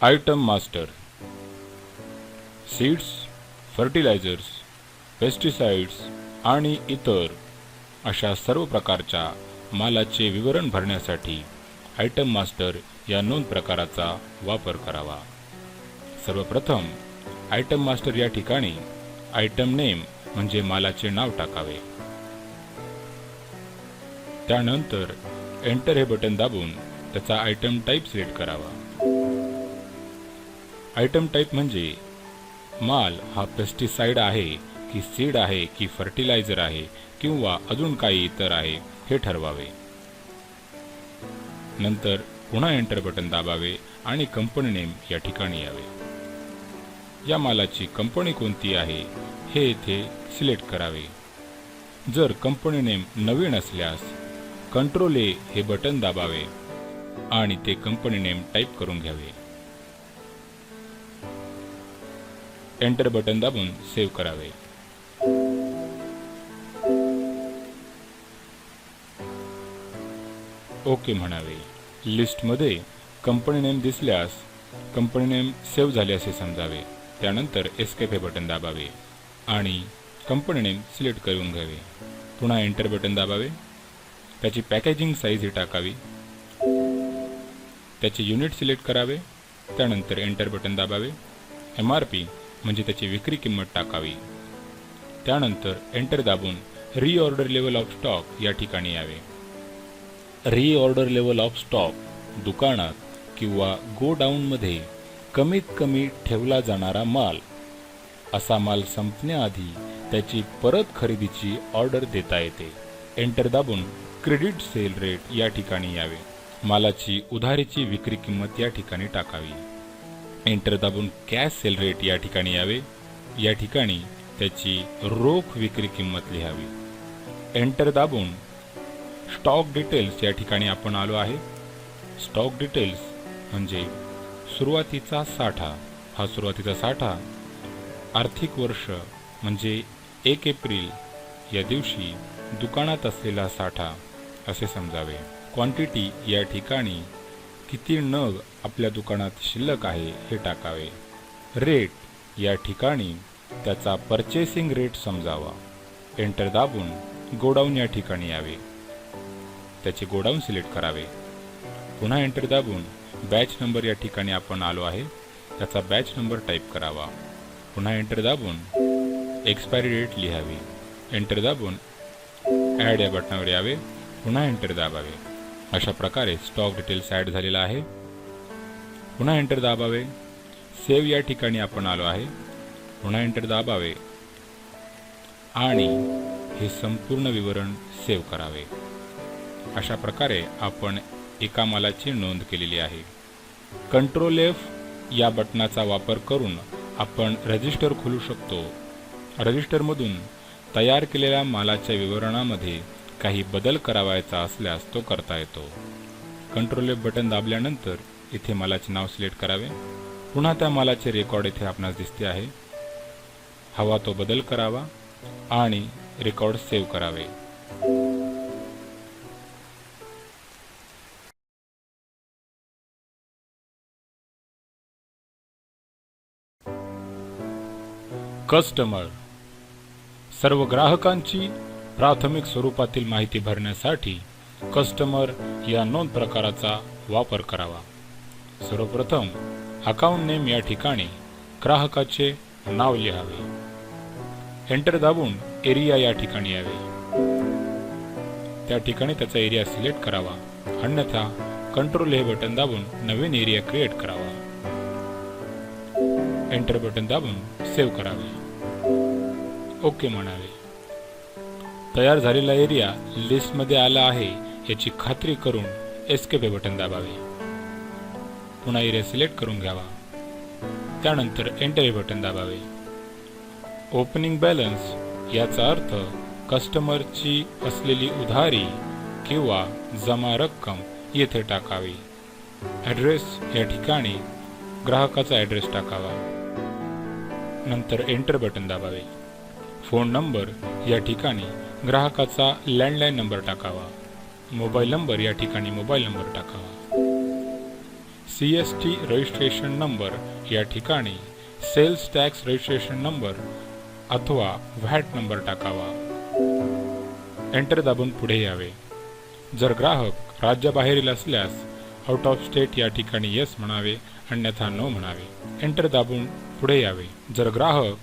Item master seeds, fertilizers, pesticides आणि इतर अशा सर्व प्रकारच्या मालाचे विवरण भरण्यासाठी आयटम मास्टर या नोंद प्रकाराचा वापर करावा। सर्वप्रथम आयटम मास्टर या ठिकाणी आयटम नेम म्हणजे मालाचे नाव टाकावे। त्यानंतर एंटर हे बटन दाबून त्याचा आयटम टाइप सिलेक्ट करावा। आयटम टाइप म्हणजे माल हा पेस्टिसाइड आहे की सीड आहे की फर्टिलायझर आहे किंवा अजून काही इतर आहे हे ठरवावे। नंतर पुन्हा एंटर बटन दाबावे आणि कंपनी नेम या ठिकाणी यावे। या मालाची कंपनी कोणती आहे हे येथे सिलेक्ट करावे। जर कंपनी नेम नवीन असल्यास कंट्रोल ए हे बटन दाबावे आणि ते कंपनी नेम टाइप करून घ्यावे। एंटर बटन दाबून सेव्ह करावे। ओके म्हणावे। लिस्टमध्ये कंपनी नेम दिसल्यास कंपनी नेम सेव्ह झाले असे समजावे। त्यानंतर एस्केप हे बटन दाबावे आणि कंपनी नेम सिलेक्ट करून घ्यावे। पुन्हा एंटर बटन दाबावे। त्याची पॅकेजिंग साईज ही टाकावी। त्याचे युनिट सिलेक्ट करावे। त्यानंतर एंटर बटन दाबावे। MRP म्हणजे त्याची विक्री किंमत टाकावी। त्यानंतर एंटर दाबून रीऑर्डर लेवल ऑफ स्टॉक या ठिकाणी यावे। रीऑर्डर लेवल ऑफ स्टॉक दुकानात किंवा गोडाऊनमध्ये कमीत कमी ठेवला जाणारा माल, असा माल संपण्याआधी त्याची परत खरेदीची ऑर्डर देता येते। एंटर दाबून क्रेडिट सेल रेट या ठिकाणी यावे। मालाची उधारीची विक्री किंमत या ठिकाणी टाकावी। एंटर दाबून कॅश सेल रेट या ठिकाणी यावे। या ठिकाणी त्याची रोख विक्री किंमत लिहावी। एंटर दाबून स्टॉक डिटेल्स या ठिकाणी आपण आलो आहे। स्टॉक डिटेल्स म्हणजे सुरुवातीचा साठा। हा सुरुवातीचा साठा आर्थिक वर्ष म्हणजे 1 एप्रिल या दिवशी दुकानात असलेला साठा असे समजावे। क्वांटिटी या ठिकाणी किती नग आपल्या दुकानात शिल्लक आहे हे टाकावे। रेट या ठिकाणी त्याचा परचेसिंग रेट समजावा। एंटर दाबून गोडाऊन या ठिकाणी यावे। त्याचे गोडाऊन सिलेक्ट करावे। पुन्हा एंटर दाबून बॅच नंबर या ठिकाणी आपण आलो आहे, त्याचा बॅच नंबर टाईप करावा। पुन्हा एंटर दाबून एक्सपायरी डेट लिहावी। एंटर दाबून ॲड या बटनावर यावे। पुन्हा एंटर दाबावे। अशा प्रकारे स्टॉक डिटेल्स ॲड झालेला आहे। पुन्हा एंटर दाबावे। सेव्ह या ठिकाणी आपण आलो आहे, पुन्हा एंटर दाबावे आणि हे संपूर्ण विवरण सेव्ह करावे। अशा प्रकारे आपण एका मालाची नोंद केलेली आहे। कंट्रोल F या बटनाचा वापर करून आपण रजिस्टर खोलू शकतो। रजिस्टरमधून तयार केलेल्या मालाच्या विवरणामध्ये काही बदल करावायचा असल्यास तो करता येतो। कंट्रोल F बटन दाबल्यानंतर इथे मालाचे नाव सिलेक्ट करावे। पुन्हा त्या मालाचे रेकॉर्ड इथे आपणास दिसते आहे। हवा तो बदल करावा आणि रेकॉर्ड सेव्ह करावे। कस्टमर सर्व ग्राहकांची प्राथमिक स्वरूपातील माहिती भरण्यासाठी कस्टमर या नोंद प्रकाराचा वापर करावा। सर्वप्रथम अकाउंट नेम या ठिकाणी ग्राहकाचे नाव लिहावे। एंटर दाबून एरिया या ठिकाणी यावे। त्या ठिकाणी त्याचा एरिया सिलेक्ट करावा, अन्यथा कंट्रोल हे बटन दाबून नवीन एरिया क्रिएट करावा। एंटर बटन दाबून सेव्ह करावे। ओके म्हणावे। तयार झालेला एरिया लिस्टमध्ये आला आहे याची खात्री करून एस्केप हे बटन दाबावे। पुन्हा एरिया सिलेक्ट करून घ्यावा। त्यानंतर एंटर हे बटन दाबावे। ओपनिंग बॅलन्स याचा अर्थ कस्टमरची असलेली उधारी किंवा जमा रक्कम येथे टाकावी। ॲड्रेस या ठिकाणी ग्राहकाचा ॲड्रेस टाकावा। नंतर एंटर बटन दाबावे। फोन नंबर या ठिकाणी ग्राहकाचा लँडलाईन नंबर टाकावा। मोबाईल नंबर या ठिकाणी मोबाईल नंबर टाकावा। CST रजिस्ट्रेशन नंबर या ठिकाणी सेल्स टॅक्स रजिस्ट्रेशन नंबर अथवा व्हॅट नंबर टाकावा. एंटर दाबून पुढे यावे. जर ग्राहक राज्याबाहेरील असल्यास आउट ऑफ स्टेट या ठिकाणी येस म्हणावे, अन्यथा नो म्हणावे. एंटर दाबून पुढे यावे. जर ग्राहक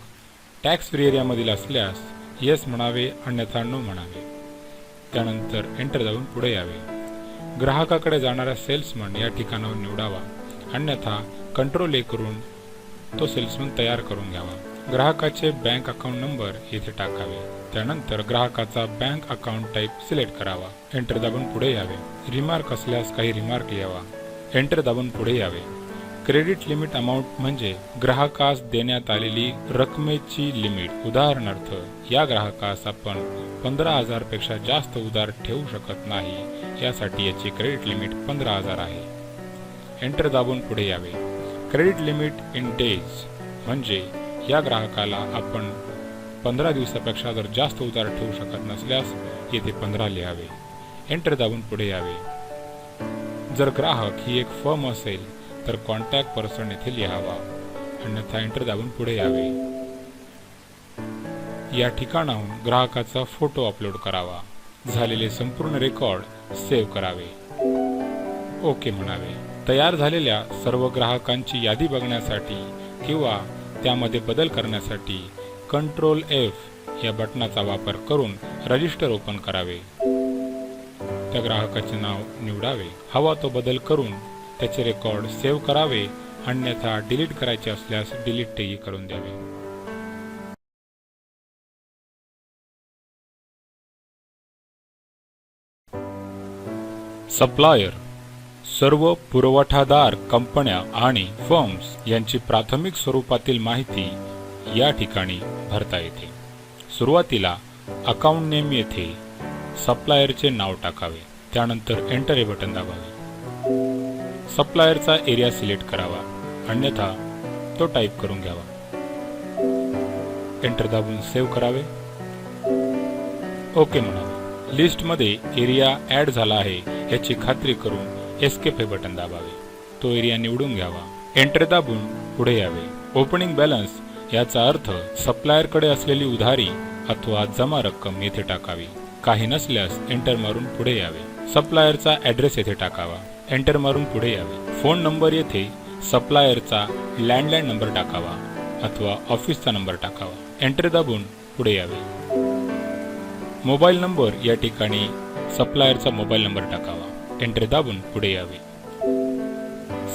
टॅक्स फ्री एरियामधील असल्यास येस म्हणावे, अन्यथा नो म्हणावे. त्यानंतर एंटर दाबून पुढे यावे. ग्राहकाकडे जाणारा सेल्समन या ठिकाणावर निवडावा, अन्यथा कंट्रोल ए करून तो सेल्समन तयार करून घ्यावा. ग्राहकाचे बँक अकाउंट नंबर येथे टाकावे. त्यानंतर ग्राहकाचा बँक अकाउंट टाईप सिलेक्ट करावा. एंटर दाबून पुढे यावे. रिमार्क असल्यास काही रिमार्क लिहावा. एंटर दाबून पुढे यावे. क्रेडिट लिमिट अमाउंट म्हणजे ग्राहकास देण्यात आलेली रकमेची लिमिट. उदाहरणार्थ, या ग्राहकास आपण 15,000 पेक्षा जास्त उधार ठेवू शकत नाही, यासाठी याची क्रेडिट लिमिट 15,000 आहे. एंटर दाबून पुढे यावे. क्रेडिट लिमिट इन डेज म्हणजे या ग्राहकाला आपण 15 दिवसापेक्षा जर जास्त उधार ठेवू शकत नसल्यास येथे 15 लिहावे. एंटर दाबून पुढे यावे. जर ग्राहक ही एक फर्म असेल तर कॉन्टॅक्ट पर्सन येथे लिहावा, अन्यथा एंटर दाबून पुढे यावे. या ठिकाणाहून ग्राहकाचा फोटो अपलोड करावा. झालेले संपूर्ण रेकॉर्ड सेव्ह करावे. ओके म्हणावे. तयार झालेल्या सर्व ग्राहकांची यादी बघण्यासाठी किंवा त्यामध्ये बदल करण्यासाठी कंट्रोल F या बटनाचा वापर करून रजिस्टर ओपन करावे. त्या ग्राहकाचे नाव निवडावे. हवा तो बदल करून त्याचे रेकॉर्ड सेव्ह करावे, अन्यथा डिलीट करायचे असल्यास डिलीटही करून द्यावे. सप्लायर सर्व पुरवठादार कंपन्या आणि फर्म्स यांची प्राथमिक स्वरूपातील माहिती या ठिकाणी भरता येते. सुरुवातीला अकाउंट नेम येथे सप्लायरचे नाव टाकावे. त्यानंतर एंटर हे बटन दाबावे. सप्लायरचा एरिया सिलेक्ट करावा, अन्यथा तो टाईप करून घ्यावा. एंटर दाबून सेव्ह करावे. ओके म्हणावे. लिस्टमध्ये एरिया ॲड झाला आहे याची खात्री करून एस्केप हे बटन दाबावे. तो एरिया निवडून घ्यावा. एंटर दाबून पुढे यावे. ओपनिंग बॅलन्स याचा अर्थ सप्लायरकडे असलेली उधारी अथवा जमा रक्कम येथे टाकावी. काही नसल्यास एंटर मारून पुढे यावे. सप्लायरचा ॲड्रेस येथे टाकावा. एंटर मारून पुढे यावे. फोन नंबर येथे सप्लायरचा लँडलाईन नंबर टाकावा अथवा ऑफिसचा नंबर टाकावा. एंटर दाबून पुढे यावे. मोबाईल नंबर या ठिकाणी सप्लायरचा मोबाईल नंबर टाकावा. एंटर दाबून पुढे यावे.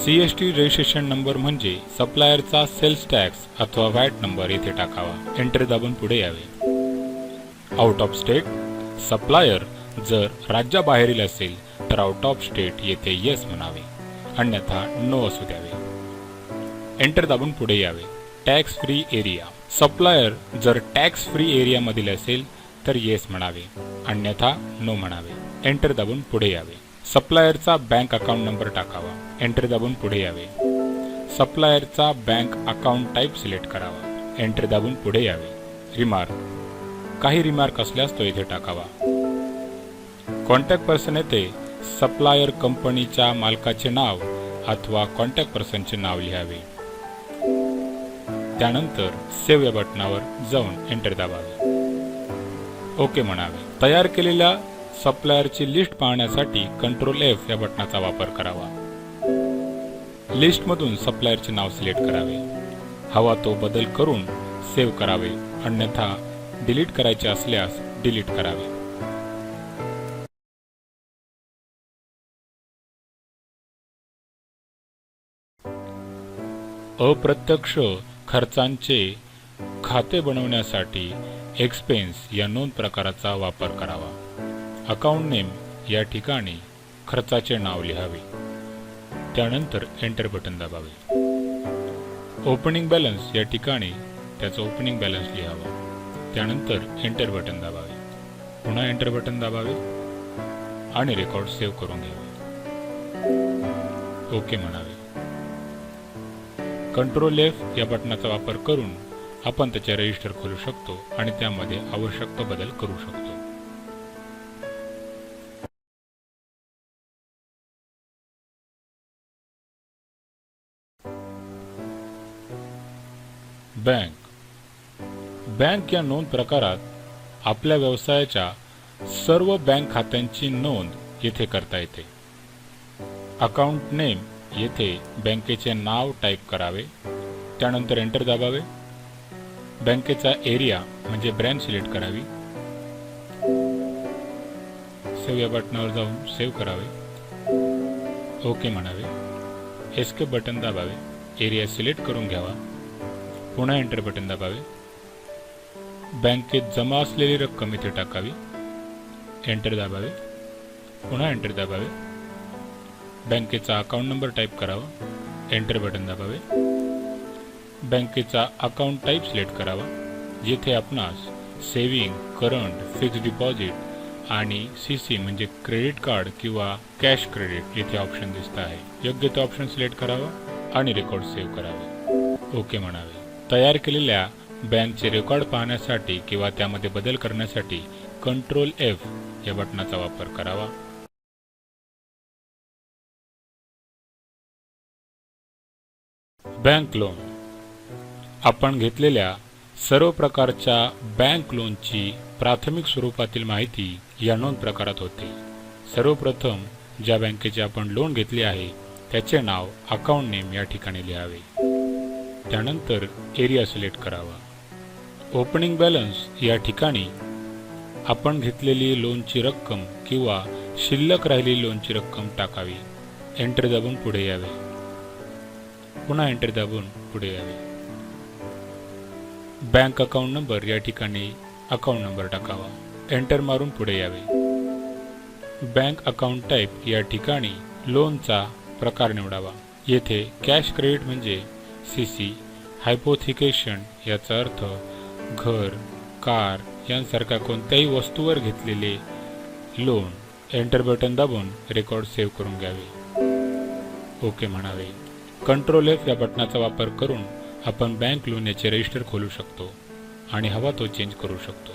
CST रजिस्ट्रेशन नंबर म्हणजे सप्लायरचा सेल्स टॅक्स अथवा व्हॅट नंबर येथे टाकावा. एंटर दाबून पुढे यावे. आउट ऑफ स्टेट सप्लायर जर राज्याबाहेरील असेल तर आउट ऑफ स्टेट येथे येस म्हणावे, अन्यथा नो असू द्यावे. एंटर दाबून पुढे यावे. टॅक्स फ्री एरिया सप्लायर जर टॅक्स फ्री एरिया मधील असेल तर येस म्हणावे, अन्यथा नो म्हणावे. एंटर दाबून पुढे यावे. सप्लायरचा बँक अकाउंट नंबर टाकावा. एंटर दाबून पुढे यावे. सप्लायरचा बँक अकाउंट टाईप सिलेक्ट करावा. एंटर दाबून पुढे यावे. रिमार्क काही रिमार्क असल्यास तो येथे टाकावा. कॉन्टॅक्ट पर्सन येथे सप्लायर कंपनीच्या मालकाचे नाव अथवा कॉन्टॅक्ट पर्सनचे नाव लिहावे. त्यानंतर सेव्ह या बटनावर जाऊन एंटर दाबावे. ओके म्हणावे. तयार केलेल्या सप्लायरची लिस्ट पाहण्यासाठी कंट्रोल F या बटनाचा वापर करावा. लिस्टमधून सप्लायरचे नाव सिलेक्ट करावे. हवा तो बदल करून सेव्ह करावे, अन्यथा डिलीट करायचे असल्यास डिलीट करावे. अप्रत्यक्ष खर्चांचे खाते बनवण्यासाठी एक्सपेन्स या नोंद प्रकाराचा वापर करावा. अकाउंट नेम या ठिकाणी खर्चाचे नाव लिहावे. त्यानंतर एंटर बटन दाबावे. ओपनिंग बॅलन्स या ठिकाणी त्याचा ओपनिंग बॅलन्स लिहावा. त्यानंतर एंटर बटन दाबावे. पुन्हा एंटर बटन दाबावे आणि रेकॉर्ड सेव्ह करून घ्यावे. ओके म्हणावे. कंट्रोल F या बटनाचा वापर करून आपण त्याचे रजिस्टर खोलू शकतो आणि त्यामध्ये आवश्यक बदल करू शकतो. बँक या नोंद प्रकारात आपल्या व्यवसायाच्या सर्व बँक खात्यांची नोंद येथे करता येते. अकाउंट नेम येथे बँकेचे नाव टाईप करावे, त्यानंतर एंटर दाबावे. बँकेचा एरिया म्हणजे ब्रँच सिलेक्ट करावी. सेव्ह या बटनावर जाऊन सेव्ह करावे. ओके म्हणावे. एस्केप बटन दाबावे. एरिया सिलेक्ट करून घ्यावा. पुन्हा एंटर बटन दाबावे. बँकेत जमा असलेली रक्कम इथे टाकावी. एंटर दाबावे. पुन्हा एंटर दाबावे. बँकेचा अकाउंट नंबर टाईप करावा. एंटर बटन दाबावे. बँकेचा अकाउंट टाईप सिलेक्ट करावा. जेथे आपणास सेव्हिंग, करंट, फिक्स्ड डिपॉझिट आणि सीसी म्हणजे क्रेडिट कार्ड किंवा कॅश क्रेडिट येथे ऑप्शन दिसत आहे. योग्य तो ऑप्शन सिलेक्ट करावा आणि रेकॉर्ड सेव्ह करावे. ओके म्हणावे. तयार केलेल्या बँकचे रेकॉर्ड पाहण्यासाठी किंवा त्यामध्ये बदल करण्यासाठी कंट्रोल F या बटनाचा वापर करावा. Bank loan. आपण घेतलेल्या सर्व प्रकारच्या बँक लोनची प्राथमिक स्वरूपातील माहिती या नोंद प्रकारात होते. सर्वप्रथम ज्या बँकेचे आपण लोन घेतले आहे त्याचे नाव अकाउंट नेम या ठिकाणी लिहावे. त्यानंतर एरिया सिलेक्ट करावा. ओपनिंग बॅलन्स या ठिकाणी आपण घेतलेली लोनची रक्कम किंवा शिल्लक राहिलेली लोनची रक्कम टाकावी. एंटर दाबून पुढे यावे. पुन्हा एंटर दाबून पुढे यावे. बँक अकाउंट नंबर या ठिकाणी अकाउंट नंबर टाकावा. एंटर मारून पुढे यावे. बँक अकाउंट टाईप या ठिकाणी लोनचा प्रकार निवडावा. येथे कॅश क्रेडिट म्हणजे सीसी, हायपोथिकेशन याचा अर्थ घर, कार यांसारख्या कोणत्याही वस्तूवर घेतलेले लोन. एंटर बटन दाबून रेकॉर्ड सेव्ह करून घ्यावे. ओके म्हणावे. कंट्रोल F या बटनाचा वापर करून आपण बँक लोन याचे रजिस्टर खोलू शकतो आणि हवा तो चेंज करू शकतो.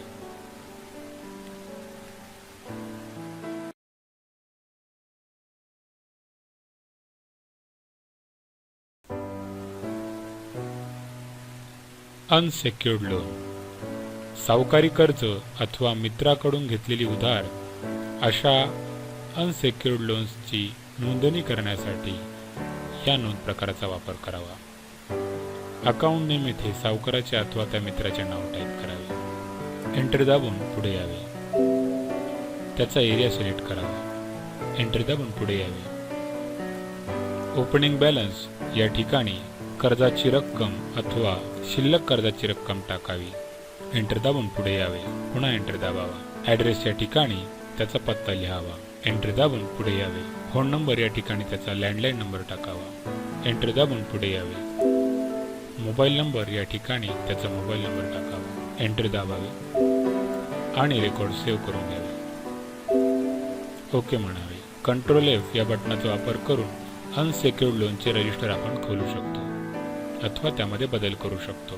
अनसेक्युर्ड लोन. सावकारी कर्ज अथवा मित्राकडून घेतलेली उधार अशा अनसेक्युर्ड लोन्सची नोंदणी करण्यासाठी या नोंद प्रकाराचा वापर करावा. अकाउंट नेम येथे सावकाराचे अथवा त्या मित्राचे नाव टाईप करावे. एंटर दाबून पुढे यावे. त्याचा एरिया सिलेक्ट करावा. एंटर दाबून पुढे यावे. ओपनिंग बॅलन्स या ठिकाणी कर्जाची रक्कम अथवा शिल्लक कर्जाची रक्कम टाकावी. एंटर दाबून पुढे यावे. पुन्हा एंटर दाबावा. ॲड्रेस या ठिकाणी त्याचा पत्ता लिहावा. एंटर दाबून पुढे यावे. फोन नंबर या ठिकाणी त्याचा लँडलाईन नंबर टाकावा. एंटर दाबून पुढे यावे. मोबाईल नंबर या ठिकाणी त्याचा मोबाईल नंबर टाकावा. एंटर दाबावे आणि रेकॉर्ड सेव्ह करून घ्यावे. ओके म्हणावे. कंट्रोल F या बटनाचा वापर करून अनसेक्युर्ड लोनचे रजिस्टर आपण खोलू शकतो अथवा त्यामध्ये बदल करू शकतो.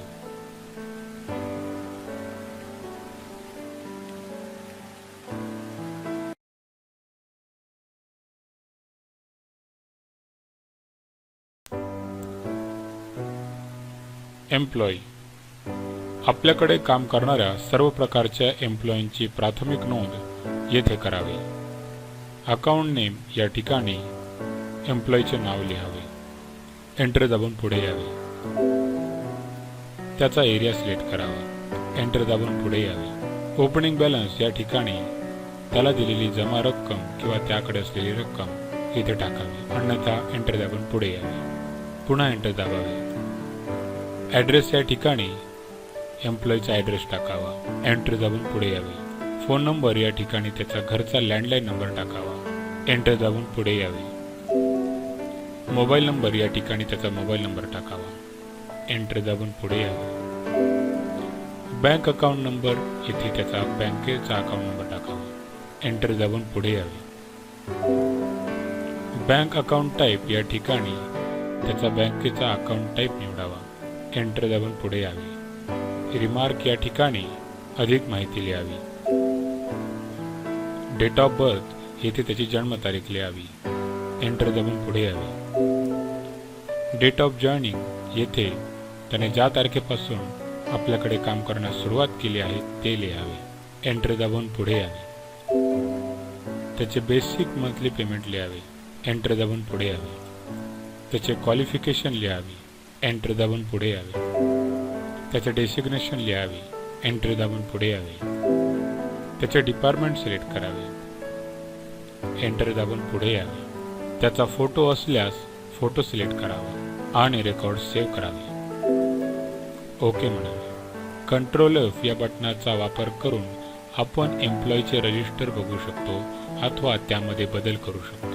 एम्प्लॉई. आपल्याकडे काम करणाऱ्या सर्व प्रकारच्या एम्प्लॉईंची प्राथमिक नोंद येथे करावी. अकाउंट नेम या ठिकाणी एम्प्लॉईचे नाव लिहावे. एंटर दाबून पुढे यावे. त्याचा एरिया सिलेक्ट करावा. एंटर दाबून पुढे यावे. ओपनिंग बॅलन्स या ठिकाणी त्याला दिलेली जमा रक्कम किंवा त्याकडे असलेली रक्कम इथे टाकावी. अन्यथा एंटर दाबून पुढे यावे. पुन्हा एंटर दाबावे. ॲड्रेस या ठिकाणी एम्प्लॉईचा ॲड्रेस टाकावा. एंटर दाबून पुढे यावे. फोन नंबर या ठिकाणी त्याचा घरचा लँडलाईन नंबर टाकावा. एंटर दाबून पुढे यावे. मोबाईल नंबर या ठिकाणी त्याचा मोबाईल नंबर टाकावा. एंटर दाबून पुढे यावे. बँक अकाउंट नंबर येथे त्याचा बँकेचा अकाउंट नंबर टाकावा. एंटर दाबून पुढे यावे. बँक अकाउंट टाईप या ठिकाणी त्याचा बँकेचा अकाउंट टाईप निवडावा. एंटर दाबून पुढे यावे. रिमार्क या ठिकाणी अधिक माहिती लिहावी. डेट ऑफ बर्थ येथे त्याची जन्मतारीख लिहावी. एंटर दाबून पुढे यावे. डेट ऑफ जॉईनिंग येथे त्याने ज्या तारखेपासून आपल्याकडे काम करण्यास सुरुवात केली आहे ते लिहावे. एंटर दाबून पुढे यावे. त्याचे बेसिक मंथली पेमेंट लिहावे. एंटर दाबून पुढे यावे. त्याचे क्वालिफिकेशन लिहावे. एंटर दाबून पुढे यावे. त्याचे डेसिग्नेशन लिहावे. एंटर दाबून पुढे यावे. त्याचे डिपार्टमेंट सिलेक्ट करावे. एंटर दाबून पुढे यावे. त्याचा फोटो असल्यास फोटो सिलेक्ट करावा आणि रेकॉर्ड सेव्ह करावे. ओके म्हणावे. कंट्रोल F या बटनाचा वापर करून आपण एम्प्लॉईचे रजिस्टर बघू शकतो अथवा त्यामध्ये बदल करू शकतो.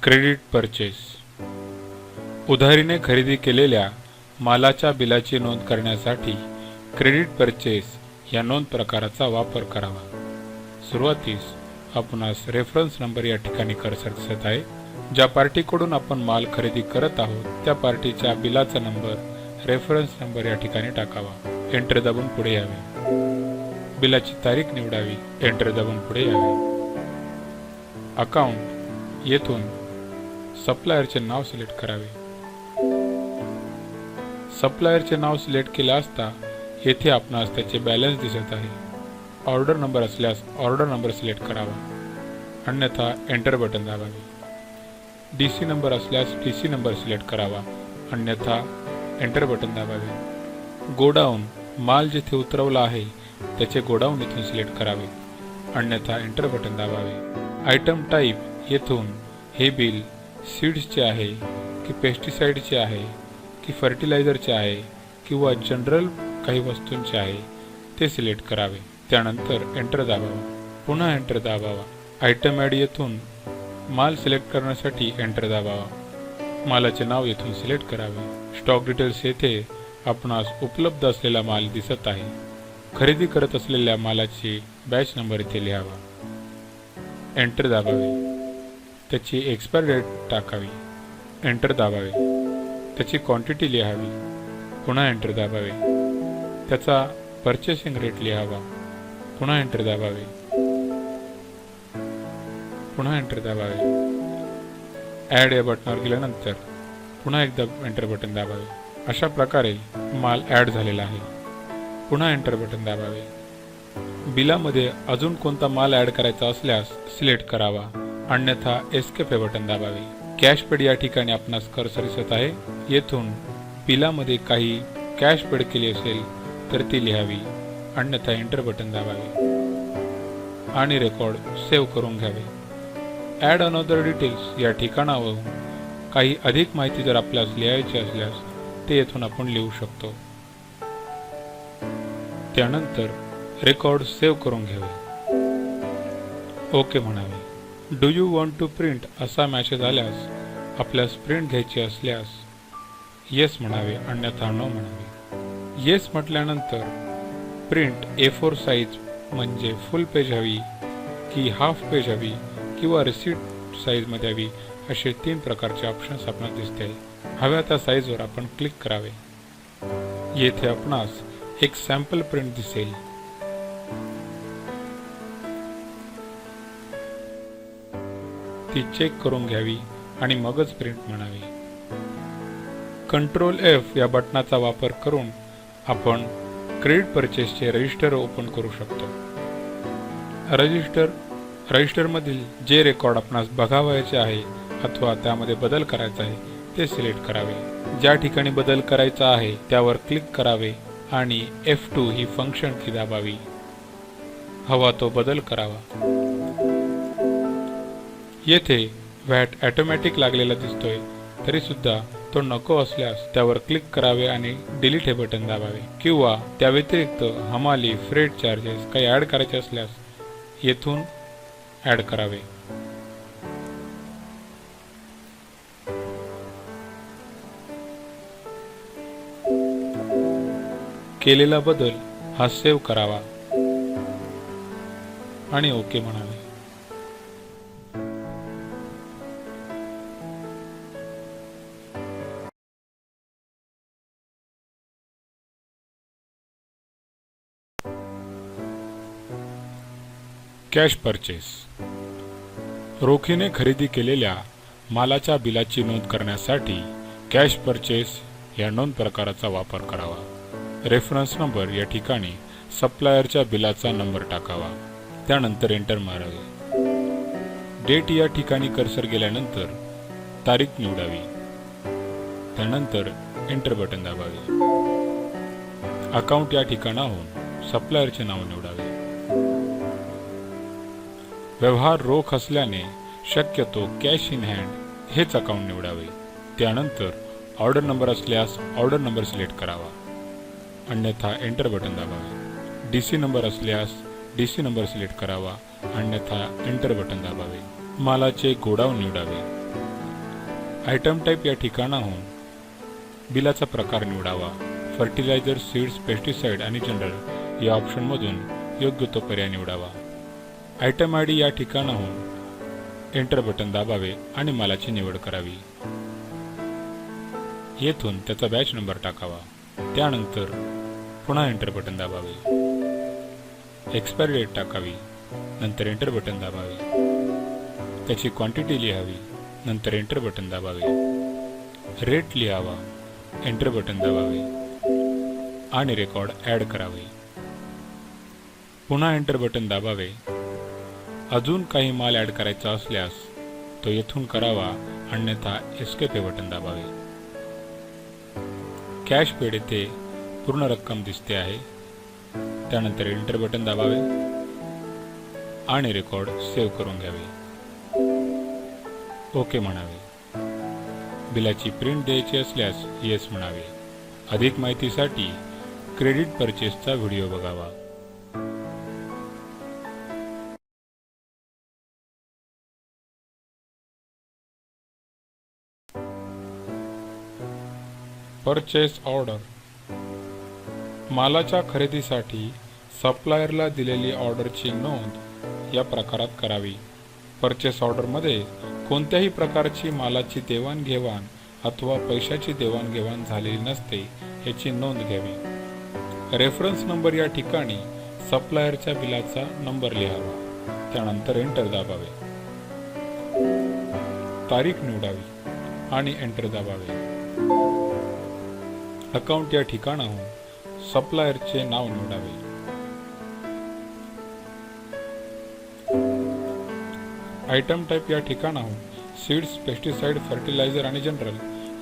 Credit purchase. उधारीने खरेदी केलेल्या मालाच्या बिलाची नोंद करण्यासाठी क्रेडिट परचेस या नोंद प्रकाराचा वापर करावा. सुरुवातीस आपणास रेफरन्स नंबर या ठिकाणी कर्सर दिसत आहे. ज्या पार्टीकडून आपण माल खरेदी करत आहोत त्या पार्टीच्या बिलाचा नंबर रेफरन्स नंबर या ठिकाणी टाकावा. एंटर दाबून पुढे यावे. बिलाची तारीख निवडावी. एंटर दाबून पुढे यावे. अकाउंट येथून सप्लायरचे नाव सिलेक्ट करावे. सप्लायरचे नाव सिलेक्ट केले असता येथे आपणास त्याचे बॅलन्स दिसत आहे. ऑर्डर नंबर असल्यास ऑर्डर नंबर सिलेक्ट करावा, अन्यथा एंटर बटन दाबावे. DC नंबर असल्यास DC नंबर सिलेक्ट करावा, अन्यथा एंटर बटन दाबावे. गोडाऊन माल जिथे उतरवला आहे त्याचे गोडाऊन येथून सिलेक्ट करावे, अन्यथा एंटर बटन दाबावे. आयटम टाईप येथून हे बिल सीड्सचे आहे की पेस्टिसाइडचे आहे की फर्टिलायझरचे आहे किंवा जनरल काही वस्तूंचे आहे ते सिलेक्ट करावे. त्यानंतर एंटर दाबावा, पुन्हा एंटर दाबावा. आयटम ॲड येथून माल सिलेक्ट करण्यासाठी एंटर दाबावा. मालाचे नाव येथून सिलेक्ट करावे. स्टॉक डिटेल्स येथे आपणास उपलब्ध असलेला माल दिसत आहे. खरेदी करत असलेल्या मालाची बॅच नंबर इथे लिहावा. एंटर दाबावे. त्याची एक्सपायर डेट टाकावी. एंटर दाबावे. त्याची क्वांटिटी लिहावी. पुन्हा एंटर दाबावे. त्याचा परचेसिंग रेट लिहावा. पुन्हा एंटर दाबावे. पुन्हा एंटर दाबावे. ॲड या बटनावर गेल्यानंतर पुन्हा एकदा एंटर बटन दाबावे. अशा प्रकारे माल ॲड झालेला आहे. पुन्हा एंटर बटन दाबावे. बिलामध्ये अजून कोणता माल ॲड करायचा असल्यास सिलेक्ट करावा, अन्यथा एस्केप हे बटन दाबावे. कॅश पेड या ठिकाणी आपणास कर्सर दिसत आहे. येथून बिलामध्ये काही कॅश पेड केली असेल तर ती लिहावी, अन्यथा एंटर बटन दाबावे आणि रेकॉर्ड सेव्ह करून घ्यावे. ॲड अनदर डिटेल्स या ठिकाणावरून काही अधिक माहिती जर आपल्यास लिहायची असल्यास ते येथून आपण लिहू शकतो. त्यानंतर रेकॉर्ड सेव्ह करून घ्यावे. ओके म्हणावे. Do you want to print असा मेसेज आल्यास आपल्यास प्रिंट घ्यायची असल्यास येस म्हणावे, अन्यथा नो म्हणावे. येस म्हटल्यानंतर प्रिंट A4 साईज म्हणजे फुल पेज हवी की हाफ पेज हवी किंवा रिसीट साईजमध्ये हवी असे 3 प्रकारचे ऑप्शन्स आपणास दिसतील. हव्या त्या साईजवर आपण क्लिक करावे. येथे आपणास एक सॅम्पल प्रिंट दिसेल. ती चेक करून घ्यावी आणि मगच प्रिंट म्हणावी. कंट्रोल F या बटनाचा वापर करून आपण क्रेडिट परचेसचे रजिस्टर ओपन करू शकतो. रजिस्टरमधील जे रेकॉर्ड आपणास बघावयाचे आहे अथवा त्यामध्ये बदल करायचा आहे ते सिलेक्ट करावे. ज्या ठिकाणी बदल करायचा आहे त्यावर क्लिक करावे आणि F2 ही फंक्शन की दाबावी. हवा तो बदल करावा. येथे व्हॅट ऑटोमॅटिक लागलेला दिसतोय तरी सुद्धा तो नको असल्यास त्यावर क्लिक करावे आणि डिलीट हे बटन दाबावे. किंवा त्या व्यतिरिक्त हमाली, फ्रेट चार्जेस काही ॲड करायचे असल्यास येथून ॲड करावे. केलेला बदल हा सेव्ह करावा आणि ओके म्हणावे. Cash purchase. रोखीने खरेदी केलेल्या मालाच्या बिलाची नोंद करण्यासाठी कॅश परचेस या नोंद प्रकाराचा वापर करावा. रेफरन्स नंबर या ठिकाणी सप्लायरच्या बिलाचा नंबर टाकावा. त्यानंतर एंटर मारावे. डेट या ठिकाणी कर्सर गेल्यानंतर तारीख निवडावी. त्यानंतर एंटर बटन दाबावे. अकाउंट या ठिकाणाहून सप्लायरचे नाव निवडावे. व्यवहार रोख असल्याने शक्यतो कॅश इन हँड हेच अकाउंट निवडावे. त्यानंतर ऑर्डर नंबर असल्यास ऑर्डर नंबर सिलेक्ट करावा, अन्यथा एंटर बटन दाबावे. डीसी नंबर असल्यास डीसी नंबर सिलेक्ट करावा, अन्यथा एंटर बटन दाबावे. मालाचे गोडाऊन निवडावे. आयटम टाईप या ठिकाणाहून बिलाचा प्रकार निवडावा. फर्टिलायझर, सीड्स, पेस्टिसाइड आणि जनरल या ऑप्शनमधून योग्य तो पर्याय निवडावा. आयटम आय डी या ठिकाणाहून एंटर बटन दाबावे आणि मालाची निवड करावी. येथून त्याचा बॅच नंबर टाकावा. त्यानंतर पुन्हा एंटर बटन दाबावे. एक्सपायरी डेट टाकावी. नंतर एंटर बटन दाबावे. त्याची क्वांटिटी लिहावी. नंतर एंटर बटन दाबावे. रेट लिहावा. एंटर बटन दाबावे आणि रेकॉर्ड ॲड करावे. पुन्हा एंटर बटन दाबावे. अजून काही माल ॲड करायचा असल्यास तो येथून करावा, अन्यथा एस्केप हे बटन दाबावे. कॅश पेड येथे पूर्ण रक्कम दिसते आहे. त्यानंतर एंटर बटन दाबावे आणि रेकॉर्ड सेव्ह करून घ्यावे. ओके म्हणावे. बिलाची प्रिंट द्यायची असल्यास येस म्हणावे. अधिक माहितीसाठी क्रेडिट परचेसचा व्हिडिओ बघावा. Purchase order. मालाच्या खरेदीसाठी सप्लायरला दिलेली ऑर्डरची नोंद या प्रकारात करावी. परचेस ऑर्डरमध्ये कोणत्याही प्रकारची मालाची देवाणघेवाण अथवा पैशाची देवाणघेवाण झालेली नसते याची नोंद घ्यावी. रेफरन्स नंबर या ठिकाणी सप्लायरच्या बिलाचा नंबर लिहावा. त्यानंतर एंटर दाबावे. तारीख निवडावी आणि एंटर दाबावे. अकाउंट या ठिकाणाहून सप्लायरचे नाव निवडावे. आयटम टाईप या ठिकाणाहून सीड्स, पेस्टिसाइड, फर्टिलायझर आणि जनरल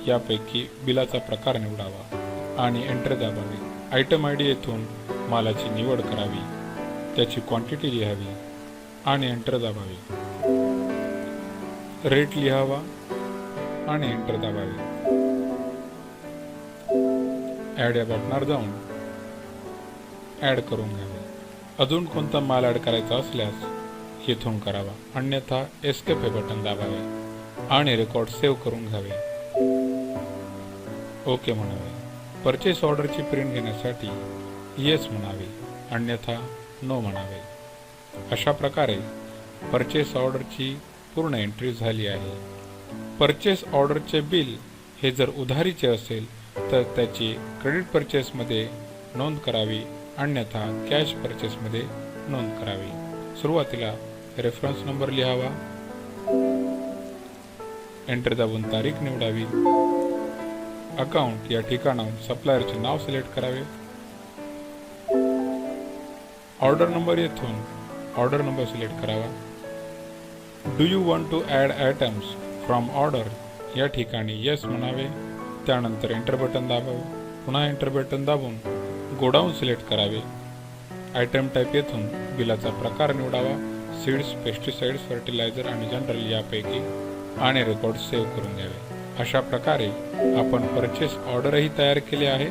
यापैकी बिलाचा प्रकार निवडावा आणि एंटर दाबावे. आयटम आय डी येथून मालाची निवड करावी. त्याची क्वांटिटी लिहावी आणि एंटर दाबावे. रेट लिहावा आणि एंटर दाबावे. ॲड या बटनावर जाऊन ॲड करून घ्यावे. अजून कोणता माल ॲड करायचा असल्यास येथून करावा, अन्यथा एस्केप हे बटन दाबावे आणि रेकॉर्ड सेव्ह करून घ्यावे. ओके म्हणावे. परचेस ऑर्डरची प्रिंट घेण्यासाठी येस म्हणावे, अन्यथा नो म्हणावे. अशा प्रकारे परचेस ऑर्डरची पूर्ण एंट्री झाली आहे. परचेस ऑर्डरचे बिल हे जर उधारीचे असेल तर त्याची क्रेडिट परचेसमध्ये नोंद करावी, अन्यथा कॅश परचेसमध्ये नोंद करावी. सुरुवातीला रेफरन्स नंबर लिहावा. एंटर दाबून तारीख निवडावी. अकाउंट या ठिकाणाहून सप्लायरचे नाव सिलेक्ट करावे. ऑर्डर नंबर येथून ऑर्डर नंबर सिलेक्ट करावा. Do you want to add items from order या ठिकाणी येस म्हणावे. त्यानंतर एंटर बटन दाबावे. पुन्हा एंटर बटन दाबून गोडाऊन सिलेक्ट करावे. आयटम टाईप येथून बिलाचा प्रकार निवडावा. सीड्स, पेस्टिसाइड्स, फर्टिलायझर आणि जनरल यापैकी आणि रेकॉर्ड सेव्ह करून घ्यावे. अशा प्रकारे आपण परचेस ऑर्डरही तयार केले आहे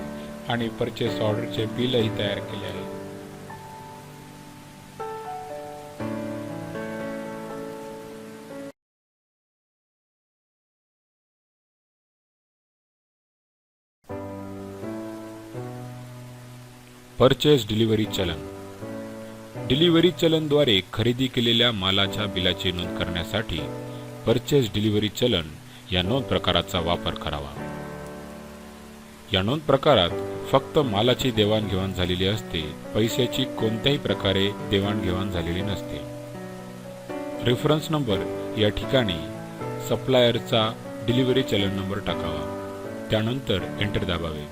आणि परचेस ऑर्डरचे बिलही तयार केले आहे. परचेस डिलिव्हरी चलन. डिलिव्हरी चलनद्वारे खरेदी केलेल्या मालाच्या बिलाची नोंद करण्यासाठी परचेस डिलिव्हरी चलन या नोंद प्रकाराचा वापर करावा. या नोंद प्रकारात फक्त मालाची देवाणघेवाण झालेली असते. पैशाची कोणत्याही प्रकारे देवाणघेवाण झालेली नसते. रेफरन्स नंबर या ठिकाणी सप्लायरचा डिलिव्हरी चलन नंबर टाकावा. त्यानंतर एंटर दाबावे.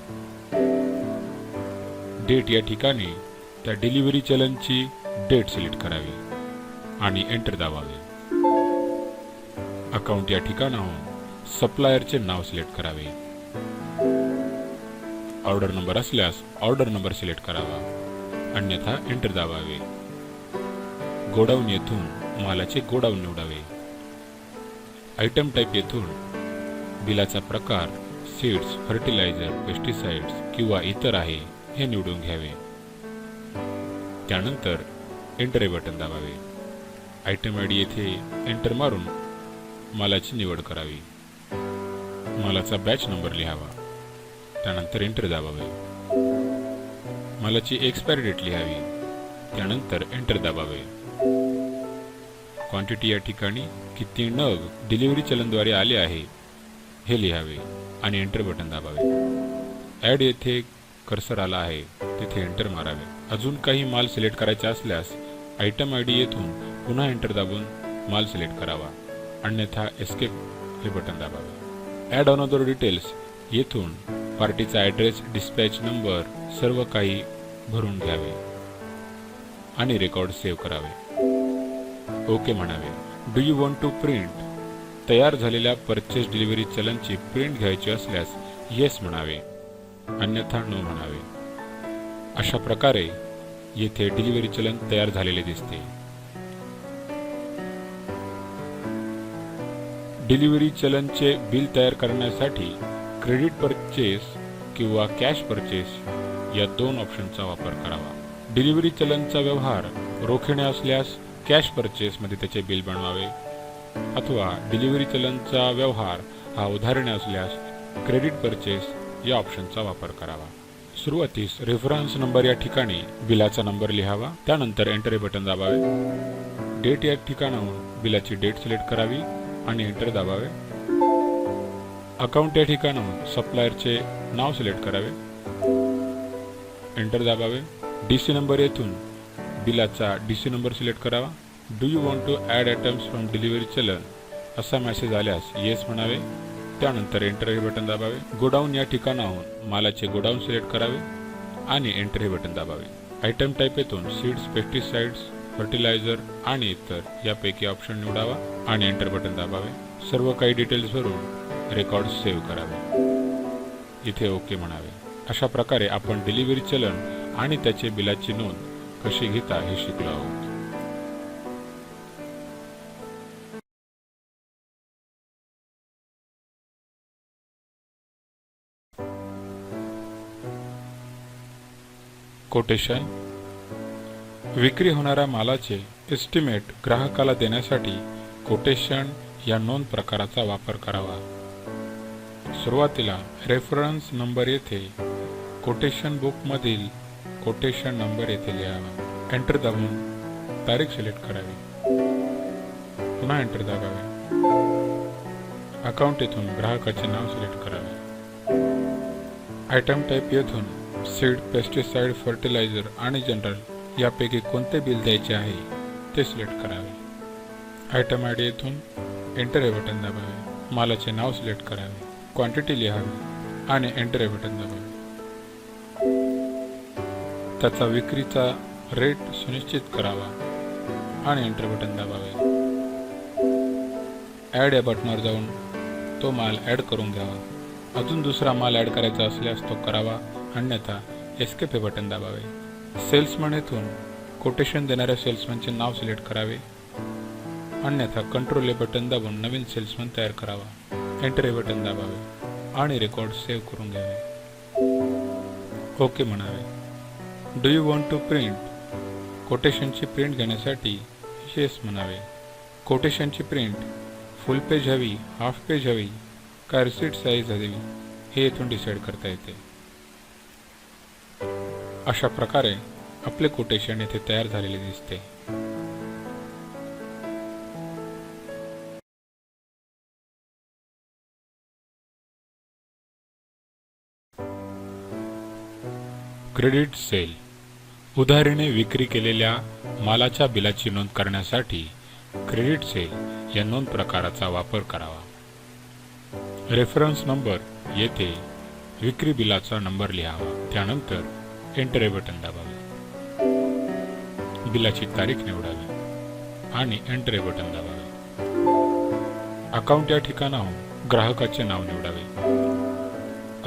डेट या ठिकाणी त्या डिलिव्हरी चलनची डेट सिलेक्ट करावी आणि एंटर दाबावे. अकाउंट या ठिकाणाहून सप्लायरचे नाव सिलेक्ट करावे. ऑर्डर नंबर असल्यास ऑर्डर नंबर सिलेक्ट करावा, अन्यथा एंटर दाबावे. गोडाऊन येथून मालाचे गोडाऊन निवडावे. आयटम टाईप येथून बिलाचा प्रकार सीड्स, फर्टिलायझर, पेस्टिसाइड्स किंवा इतर आहे हे निवडून घ्यावे. त्यानंतर एंटर हे बटन दाबावे. आयटम आयडी येथे एंटर मारून मालाची निवड करावी. मालाचा बॅच नंबर लिहावा. त्यानंतर एंटर दाबावे. मालाची एक्सपायरी डेट लिहावी. त्यानंतर एंटर दाबावे. क्वांटिटी या ठिकाणी किती नग डिलिव्हरी चलनद्वारे आले आहे हे लिहावे आणि एंटर बटन दाबावे. ॲड येथे कर्सर आला आहे तिथे एंटर मारावे. अजून काही माल सिलेक्ट करायचा असल्यास आयटम आयडी येथून पुन्हा एंटर दाबून माल सिलेक्ट करावा, अन्यथा एस्केप हे बटन दाबावे. ॲड अनदर डिटेल्स येथून पार्टीचा ॲड्रेस, डिस्पॅच नंबर सर्व काही भरून घ्यावे आणि रेकॉर्ड सेव्ह करावे. ओके म्हणावे. Do you want to print? तयार झालेल्या परचेस डिलिव्हरी चलनची प्रिंट घ्यायची असल्यास येस म्हणावे, अन्यथा नो म्हणावे. अशा प्रकारे येथे डिलिव्हरी चलन तयार झालेले दिसते. डिलिव्हरी चलनचे बिल तयार करण्यासाठी क्रेडिट परचेस किंवा कॅश परचेस या दोन ऑप्शनचा वापर करावा. डिलिव्हरी चलनचा व्यवहार रोखीने असल्यास कॅश परचेस मध्ये त्याचे बिल बनवावे, अथवा डिलिव्हरी चलनचा व्यवहार हा उधारणे असल्यास क्रेडिट परचेस या ऑप्शनचा वापर करावा. सुरुवातीस रेफरन्स नंबर या ठिकाणी बिलाचा नंबर लिहावा. त्यानंतर एंटर हे बटन दाबावे. डेट या ठिकाणाहून बिलाची डेट सिलेक्ट करावी आणि एंटर दाबावे. अकाउंट या ठिकाणाहून सप्लायरचे नाव सिलेक्ट करावे, एंटर दाबावे. डीसी नंबर येथून बिलाचा डीसी नंबर सिलेक्ट करावा. Do you want to add items from delivery challan असा मेसेज आल्यास येस म्हणावे. त्यानंतर एंटर हे बटन दाबावे. गोडाऊन या ठिकाणाहून मालाचे गोडाऊन सिलेक्ट करावे आणि एंटर हे बटन दाबावे. आयटम टाईप येथून सीड्स, पेस्टिसाइड्स, फर्टिलायझर आणि इतर यापैकी ऑप्शन निवडावा आणि एंटर बटन दाबावे. सर्व काही डिटेल्स भरून रेकॉर्ड सेव्ह करावे. इथे ओके म्हणावे. अशा प्रकारे आपण डिलिव्हरी चलन आणि त्याचे बिलाची नोंद कशी घेता हे शिकलो आहोत. कोटेशन. विक्री होणाऱ्या मालाचे एस्टिमेट ग्राहकाला देण्यासाठी कोटेशन या नोंद प्रकाराचा वापर करावा. सुरुवातीला रेफरन्स नंबर येथे कोटेशन बुक मधील कोटेशन नंबर येथे लिहावा. एंटर दाबून तारीख सिलेक्ट करावी. पुन्हा एंटर दाबावे. अकाउंट येथून ग्राहकाचे नाव सिलेक्ट करावे. आयटम टाईप येथून सीड, पेस्टिसाइड, फर्टिलायझर आणि जनरल यापैकी कोणते बिल द्यायचे आहे ते सिलेक्ट करावे. आयटम आयडी येथून एंटर हे बटन दाबावे. मालाचे नाव सिलेक्ट करावे. क्वांटिटी लिहावी आणि एंटर हे बटन दाबावे. त्याचा विक्रीचा रेट सुनिश्चित करावा आणि एंटर बटन दाबावे. ॲड या बटनावर जाऊन तो माल ॲड करून घ्यावा. अजून दुसरा माल ॲड करायचा असल्यास तो करावा, अन्यथा एस्केप हे बटन दाबावे. सेल्समन येथून कोटेशन देणाऱ्या सेल्समनचे नाव सिलेक्ट करावे, अन्यथा कंट्रोल हे बटन दाबून नवीन सेल्समन तयार करावा. एंटर हे बटन दाबावे आणि रेकॉर्ड सेव्ह करून घ्यावे. ओके म्हणावे. Do you want to print? कोटेशनची प्रिंट घेण्यासाठी येस म्हणावे. कोटेशनची प्रिंट फुल पेज हवी, हाफ पेज हवी का रिसीट साईज हवी हे येथून डिसाईड करता येते. अशा प्रकारे आपले कोटेशन येथे तयार झालेले दिसते. Credit sale. उधारीने विक्री केलेल्या मालाच्या बिलाची नोंद करण्यासाठी क्रेडिट सेल या नोंद प्रकाराचा वापर करावा. रेफरन्स नंबर येथे विक्री बिलाचा नंबर लिहावा. त्यानंतर एंटर हे बटन दाबावे. बिलाची तारीख निवडावी आणि एंटर हे बटन दाबावे. अकाउंट या ठिकाणाहून ग्राहकाचे नाव निवडावे.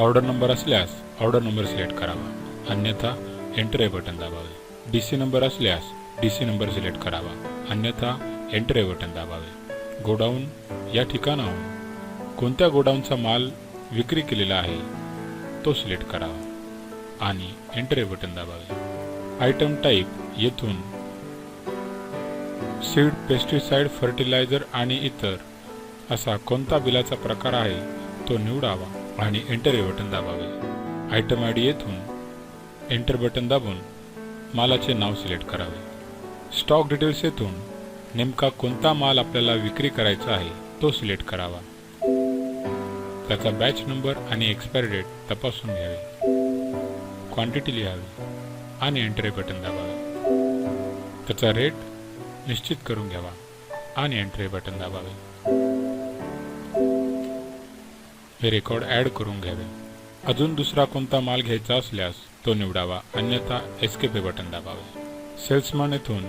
ऑर्डर नंबर असल्यास ऑर्डर नंबर सिलेक्ट करावा, अन्यथा एंटर हे बटन दाबावे. डीसी नंबर असल्यास डीसी नंबर सिलेक्ट करावा, अन्यथा एंटर हे बटन दाबावे. गोडाऊन या ठिकाणाहून कोणत्या गोडाऊनचा माल विक्री केलेला आहे तो सिलेक्ट करावा आणि एंटर हे बटन दाबावे. आयटम टाईप येथून सीड, पेस्टिसाइड, फर्टिलायझर आणि इतर असा कोणता बिलाचा प्रकार आहे तो निवडावा आणि एंटर हे बटन दाबावे. आयटम आयडी येथून एंटर बटन दाबून मालाचे नाव सिलेक्ट करावे. स्टॉक डिटेल्स येथून नेमका कोणता माल आपल्याला विक्री करायचा आहे तो सिलेक्ट करावा. त्याचा बॅच नंबर आणि एक्सपायरी डेट तपासून घ्यावे. क्वांटिटी लिहावी आणि एंटर हे बटन दाबावे. त्याचा रेट निश्चित करून घ्यावा आणि एंटर हे बटन दाबावे. हे रेकॉर्ड ॲड करून घ्यावे. अजून दुसरा कोणता माल घ्यायचा असल्यास तो निवडावा, अन्यथा एस्केप हे बटन दाबावे. सेल्समन येथून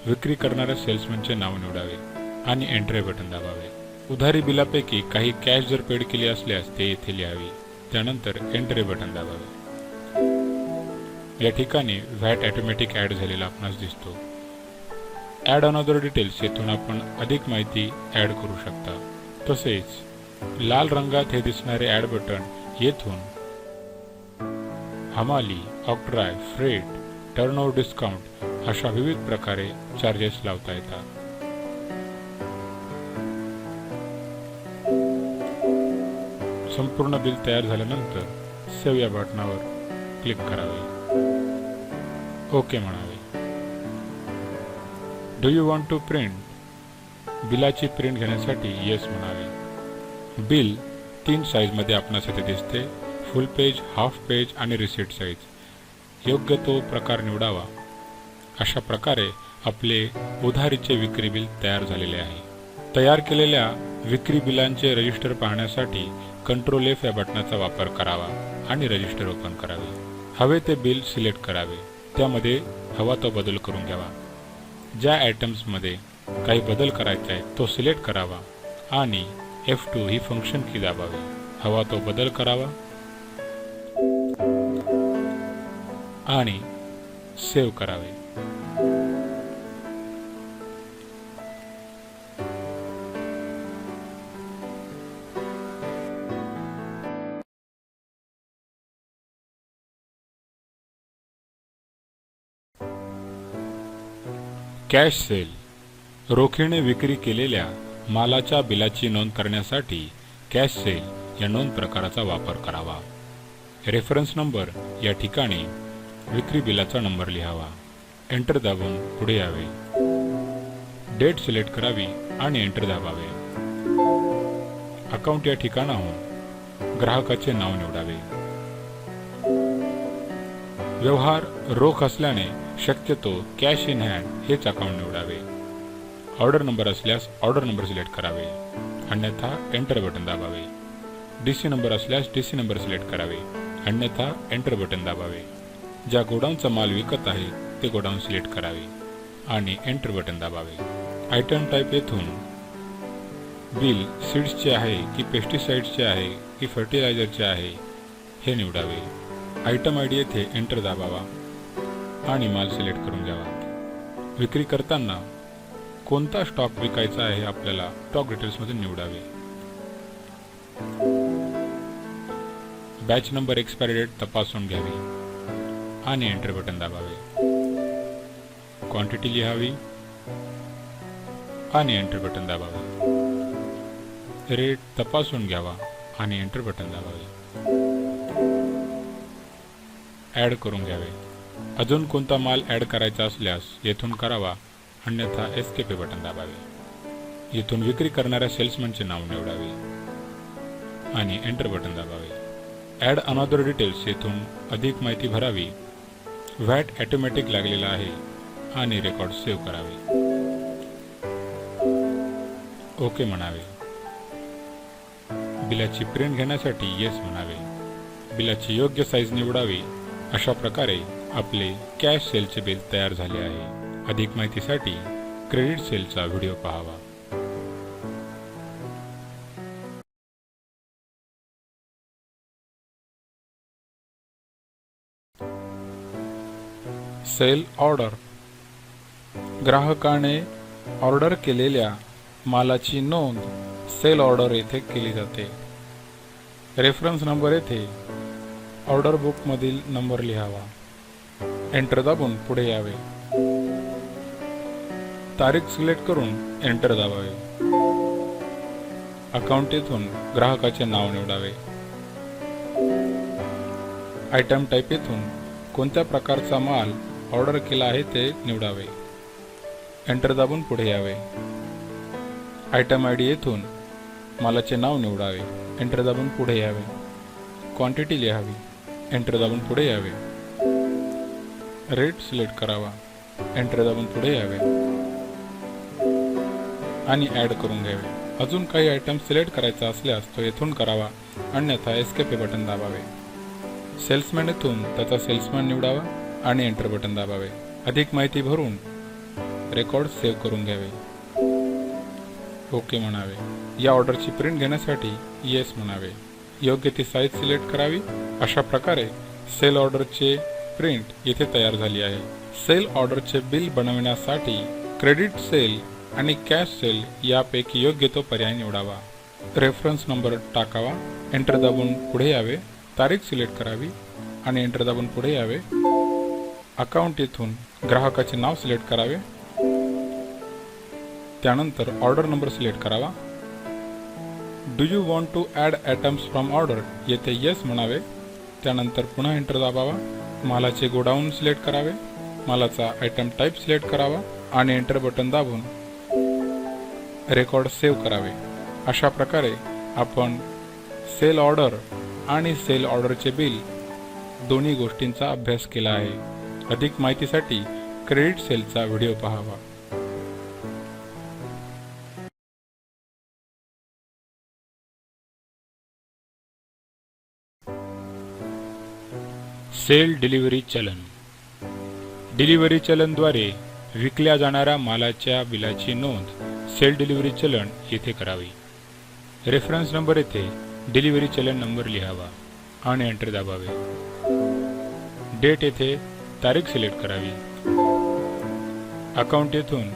विक्री करणाऱ्या सेल्समनचे नाव निवडावे आणि एंटर हे बटन दाबावे. उधारी बिलापैकी काही कॅश जर पेड केली असल्यास ते येथे लिहावी. त्यानंतर एंटर हे बटन दाबावे. या ठिकाणी व्हॅट ऑटोमॅटिक ॲड झालेला आपणास दिसतो. ॲड अनदर डिटेल्स येथून आपण अधिक माहिती ॲड करू शकता. तसेच लाल रंगात हे दिसणारे ॲड बटन येथून हमाली, ऑक्ट्राय, फ्रेट, टर्नओव्हर डिस्काउंट अशा विविध प्रकारे चार्जेस लावता येतात. संपूर्ण बिल तयार झाल्यानंतर सेव्ह या बटनावर क्लिक करावे. ओके म्हणावे. Do you want to print? बिलाची प्रिंट घेण्यासाठी येस म्हणावे. बिल 3 साईजमध्ये आपणास येथे दिसते. फुल पेज, हाफ पेज आणि रिसिट साईज. योग्य तो प्रकार निवडावा. अशा प्रकारे आपले उधारीचे विक्री बिल तयार झालेले आहे. तयार केलेल्या विक्री बिलांचे रजिस्टर पाहण्यासाठी कंट्रोल F या बटनाचा वापर करावा आणि रजिस्टर ओपन करावे. हवे ते बिल सिलेक्ट करावे. त्यामध्ये हवा तो बदल करून घ्यावा. ज्या आयटम्समध्ये काही बदल करायचा आहे तो सिलेक्ट करावा आणि F2 ही फंक्शन की दाबावी. हवा तो बदल करावा आणि सेव्ह करावे. Cash sale. रोखीने विक्री केलेल्या मालाच्या बिलाची नोंद करण्यासाठी कॅश सेल या नोंद प्रकाराचा वापर करावा. रेफरन्स नंबर या ठिकाणी विक्री बिलाचा नंबर लिहावा. एंटर दाबून पुढे यावे. डेट सिलेक्ट करावी आणि एंटर दाबावे. अकाउंट या ठिकाणाहून ग्राहकाचे नाव निवडावे. व्यवहार रोख असल्याने शक्यतो कॅश इन हँड हेच अकाउंट निवडावे. ऑर्डर नंबर असल्यास ऑर्डर नंबर सिलेक्ट करावे, अन्यथा एंटर बटन दाबावे. डीसी नंबर असल्यास डीसी नंबर सिलेक्ट करावे, अन्यथा एंटर बटन दाबावे. ज्या गोडाऊनचा माल विकत आहे ते गोडाऊन सिलेक्ट करावे आणि एंटर बटन दाबावे. आयटम टाईप येथून बिल सीड्सचे आहे की पेस्टिसाइड्सचे आहे की फर्टिलायझरचे आहे हे निवडावे. आयटम आयडी येथे एंटर दाबावा आणि माल सिलेक्ट करून घ्यावा. विक्री करताना कोणता स्टॉक विकायचा आहे आपल्याला स्टॉक डिटेल्समध्ये निवडावे. बॅच नंबर, एक्सपायरी डेट तपासून घ्यावी आणि एंटर बटन दाबावे. क्वांटिटी लिहावी आणि एंटर बटन दाबावे. रेट तपासून घ्यावा आणि एंटर बटन दाबावे. ॲड करून घ्यावे. अजून कोणता माल ॲड करायचा असल्यास येथून करावा, अन्यथा एस्केप बटन दाबावे. येथून विक्री करणाऱ्या सेल्समनचे नाव निवडावे आणि एंटर बटन दाबावे. ॲड अनदर डिटेल्स येथून अधिक माहिती भरावी. व्हॅट ऑटोमॅटिक लागलेला आहे आणि रेकॉर्ड सेव्ह करावे. ओके म्हणावे. बिलाची प्रिंट घेण्यासाठी येस म्हणावे. बिलाची योग्य साईज निवडावी. अशा प्रकारे आपले कॅश सेलचे बिल तयार झाले आहे. अधिक माहितीसाठी क्रेडिट सेलचा व्हिडिओ पाहावा. Sale order. ग्राहकाने ऑर्डर केलेल्या मालाची नोंद सेल ऑर्डर येथे केली जाते. रेफरन्स नंबर येथे ऑर्डर बुक मधील नंबर लिहावा. एंटर दाबून पुढे यावे. तारीख सिलेक्ट करून एंटर दाबावे. अकाउंट येथून ग्राहकाचे नाव निवडावे. आयटम टाईप येथून कोणत्या प्रकारचा माल ऑर्डर केला आहे ते निवडावे. एंटर दाबून पुढे यावे. आयटम आय डी येथून मालाचे नाव निवडावे. एंटर दाबून पुढे यावे. क्वांटिटी लिहावी. एंटर दाबून पुढे यावे. रेट सिलेक्ट करावा. एंटर दाबून पुढे यावे आणि ॲड करून घ्यावे. अजून काही आयटम सिलेक्ट करायचा असल्यास तो येथून करावा, अन्यथा एस्केप हे बटन दाबावे. सेल्समॅन येथून त्याचा सेल्समॅन निवडावा आणि एंटर बटन दाबावे. अधिक माहिती भरून रेकॉर्ड सेव्ह करून घ्यावे. ओके म्हणावे. या ऑर्डरची प्रिंट घेण्यासाठी येस म्हणावे. योग्य ती साईज सिलेक्ट करावी. अशा प्रकारे सेल ऑर्डरचे प्रिंट येथे तयार झाली आहे. सेल ऑर्डरचे बिल बनवण्यासाठी क्रेडिट सेल आणि कॅश सेल यापैकी योग्य तो पर्याय निवडावा. रेफरन्स नंबर टाकावा. एंटर दाबून पुढे यावे. तारीख सिलेक्ट करावी आणि एंटर दाबून पुढे यावे. अकाउंट येथून ग्राहकाचे नाव सिलेक्ट करावे. त्यानंतर ऑर्डर नंबर सिलेक्ट करावा. Do you want to add items from order येथे येस म्हणावे. त्यानंतर पुन्हा एंटर दाबावा. मालाचे गोडाऊन सिलेक्ट करावे. मालाचा आयटम टाईप सिलेक्ट करावा आणि एंटर बटन दाबून रेकॉर्ड सेव्ह करावे. अशा प्रकारे आपण सेल ऑर्डर आणि सेल ऑर्डरचे बिल दोन्ही गोष्टींचा अभ्यास केला आहे. अधिक माहितीसाठी क्रेडिट सेलचा व्हिडिओ पाहावा. सेल डिलिव्हरी चलन. डिलिव्हरी चलनद्वारे विकल्या जाणाऱ्या मालाच्या बिलाची नोंद सेल डिलिव्हरी चलन येथे करावी. रेफरन्स नंबर येथे डिलिव्हरी चलन नंबर लिहावा आणि एंटर दाबावे. डेट येथे तारीख सिलेक्ट करावी. अकाउंट येथून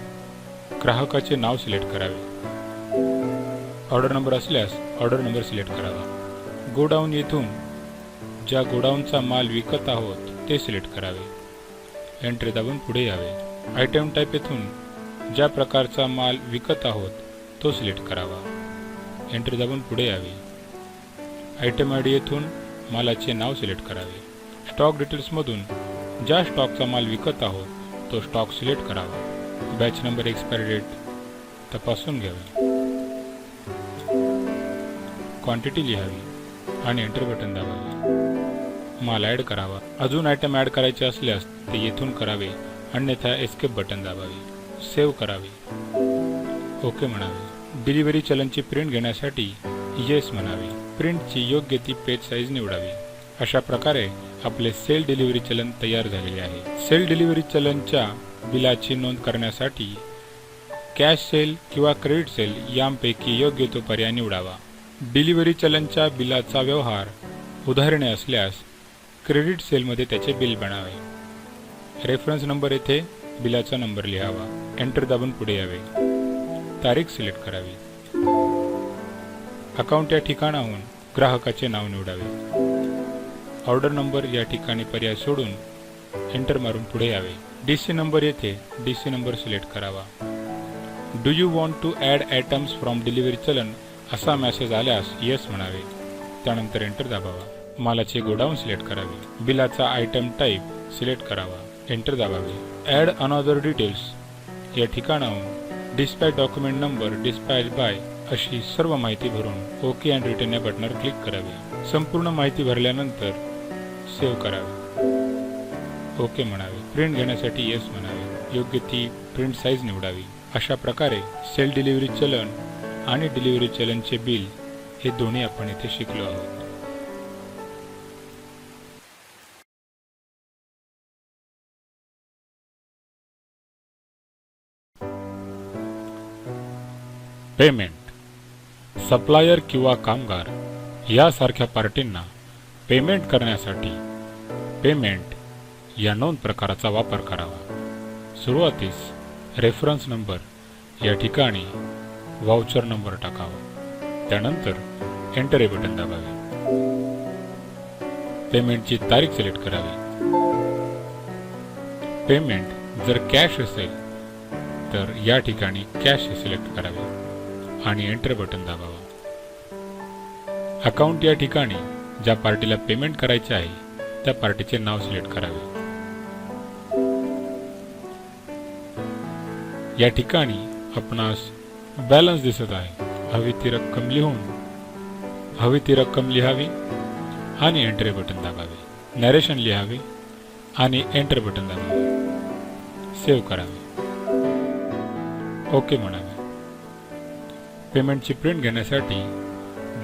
ग्राहकाचे नाव सिलेक्ट करावे. ऑर्डर नंबर असल्यास ऑर्डर नंबर सिलेक्ट करावा. गोडाऊन येथून ज्या गोडाऊनचा माल विकत आहोत ते सिलेक्ट करावे. एंटर दाबून पुढे यावे. आयटम टाईप येथून ज्या प्रकारचा माल विकत आहोत तो सिलेक्ट करावा. एंटर दाबून पुढे यावे. आयटम आय डी येथून मालाचे नाव सिलेक्ट करावे. स्टॉक डिटेल्समधून ज्या स्टॉकचा माल विकत आहोत तो स्टॉक सिलेक्ट करावा. बॅच नंबर एक्सपायरी डेट तपासून घ्यावी. क्वांटिटी लिहावी आणि एंटर बटन दाबावे. माल ॲड करावा. अजून आयटम ॲड करायचे असल्यास ते येथून करावे, अन्यथा एस्केप बटन दाबावे. सेव्ह करावे. ओके म्हणावे. डिलिव्हरी चलनची प्रिंट घेण्यासाठी येस म्हणावे. प्रिंटची योग्य ती पेज साईज निवडावी. अशा प्रकारे आपले सेल डिलिव्हरी चलन तयार झालेले आहे. सेल डिलिव्हरी चलनच्या बिलाची नोंद करण्यासाठी कॅश सेल किंवा क्रेडिट सेल यांपैकी योग्य तो पर्याय निवडावा. डिलिव्हरी चलनच्या बिलाचा व्यवहार उदाहरणे असल्यास क्रेडिट सेलमध्ये त्याचे बिल बनावे. रेफरन्स नंबर येथे बिलाचा नंबर लिहावा. एंटर दाबून पुढे यावे. तारीख सिलेक्ट करावी. अकाउंट या ठिकाणाहून ग्राहकाचे नाव निवडावे. ऑर्डर नंबर या ठिकाणी पर्याय सोडून एंटर मारून पुढे यावे. डीसी नंबर येथे डीसी नंबर सिलेक्ट करावा. Do you want to add items from delivery challan असा मेसेज आल्यास येस म्हणावे. त्यानंतर एंटर दाबावा. मालाचे गोडाऊन सिलेक्ट करावे. बिलाचा आयटम टाईप सिलेक्ट करावा. एंटर दाबावे. ॲड अनदर डिटेल्स या ठिकाणाहून dispatch document number dispatch by अशी सर्व माहिती भरून ओके अँड रिटर्न या बटनावर क्लिक करावे. संपूर्ण माहिती भरल्यानंतर सेव्ह करावे. ओके म्हणावे. प्रिंट घेण्यासाठी येस म्हणावे. योग्य ती प्रिंट साईज निवडावी. अशा प्रकारे सेल डिलिव्हरी चलन आणि डिलिव्हरी चलनचे बिल हे दोन्ही आपण इथे शिकलो आहोत. पेमेंट. सप्लायर किंवा कामगार यासारख्या पार्टींना पेमेंट करण्यासाठी पेमेंट या नोंद प्रकाराचा वापर करावा. सुरुवातीस रेफरन्स नंबर या ठिकाणी व्हाउचर नंबर टाकावा. त्यानंतर एंटर हे बटन दाबावे. पेमेंटची तारीख सिलेक्ट करावी. पेमेंट जर कॅश असेल तर या ठिकाणी कॅश हे सिलेक्ट करावे आणि एंटर बटन दाबावा. अकाउंट या ठिकाणी ज्या पार्टीला पेमेंट करायचे आहे त्या पार्टीचे नाव सिलेक्ट करावे. या ठिकाणी आपणास बॅलन्स दिसत आहे. हवी ती रक्कम लिहावी आणि एंटर बटन दाबावे. नरेशन लिहावे आणि एंटर बटन दाबावे. सेव्ह करावे. ओके म्हणावे. पेमेंटची प्रिंट घेण्यासाठी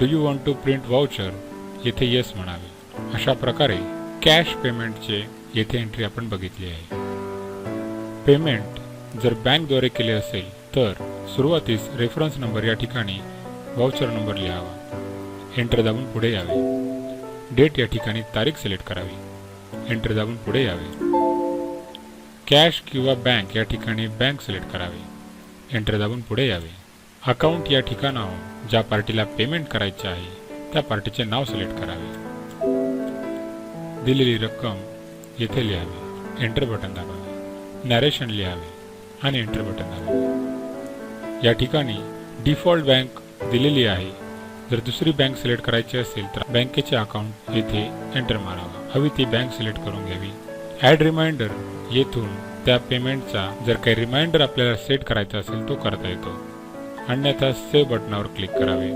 do you want to print voucher येथे येस म्हणावे. अशा प्रकारे कॅश पेमेंटचे येथे एंट्री आपण बघितली आहे. पेमेंट जर बँकद्वारे केले असेल तर सुरुवातीस रेफरन्स नंबर या ठिकाणी वाउचर नंबर लिहावा. एंटर दाबून पुढे यावे. डेट या ठिकाणी तारीख सिलेक्ट करावी. एंटर दाबून पुढे यावे. कॅश किंवा बँक या ठिकाणी बँक सिलेक्ट करावे. एंटर दाबून पुढे यावे. अकाउंट या ठिकाणाहून ज्या पार्टीला पेमेंट करायचे आहे त्या पार्टीचे नाव सिलेक्ट करावे. दिलेली रक्कम येथे लिहावी. Enter button दाबावे. नरेशन लिहावे आणि एंटर बटन दाबावे. या ठिकाणी डिफॉल्ट बँक दिलेली आहे. जर दुसरी बँक सिलेक्ट करायची असेल तर बँकेचे अकाउंट येथे एंटर मारावा. हवी ती बँक सिलेक्ट करून घ्यावी. ॲड रिमाइंडर येथून त्या पेमेंटचा जर काही रिमाइंडर आपल्याला सेट करायचा असेल तो करता येतो. अन्यथा सेव्ह बटनावर क्लिक करावे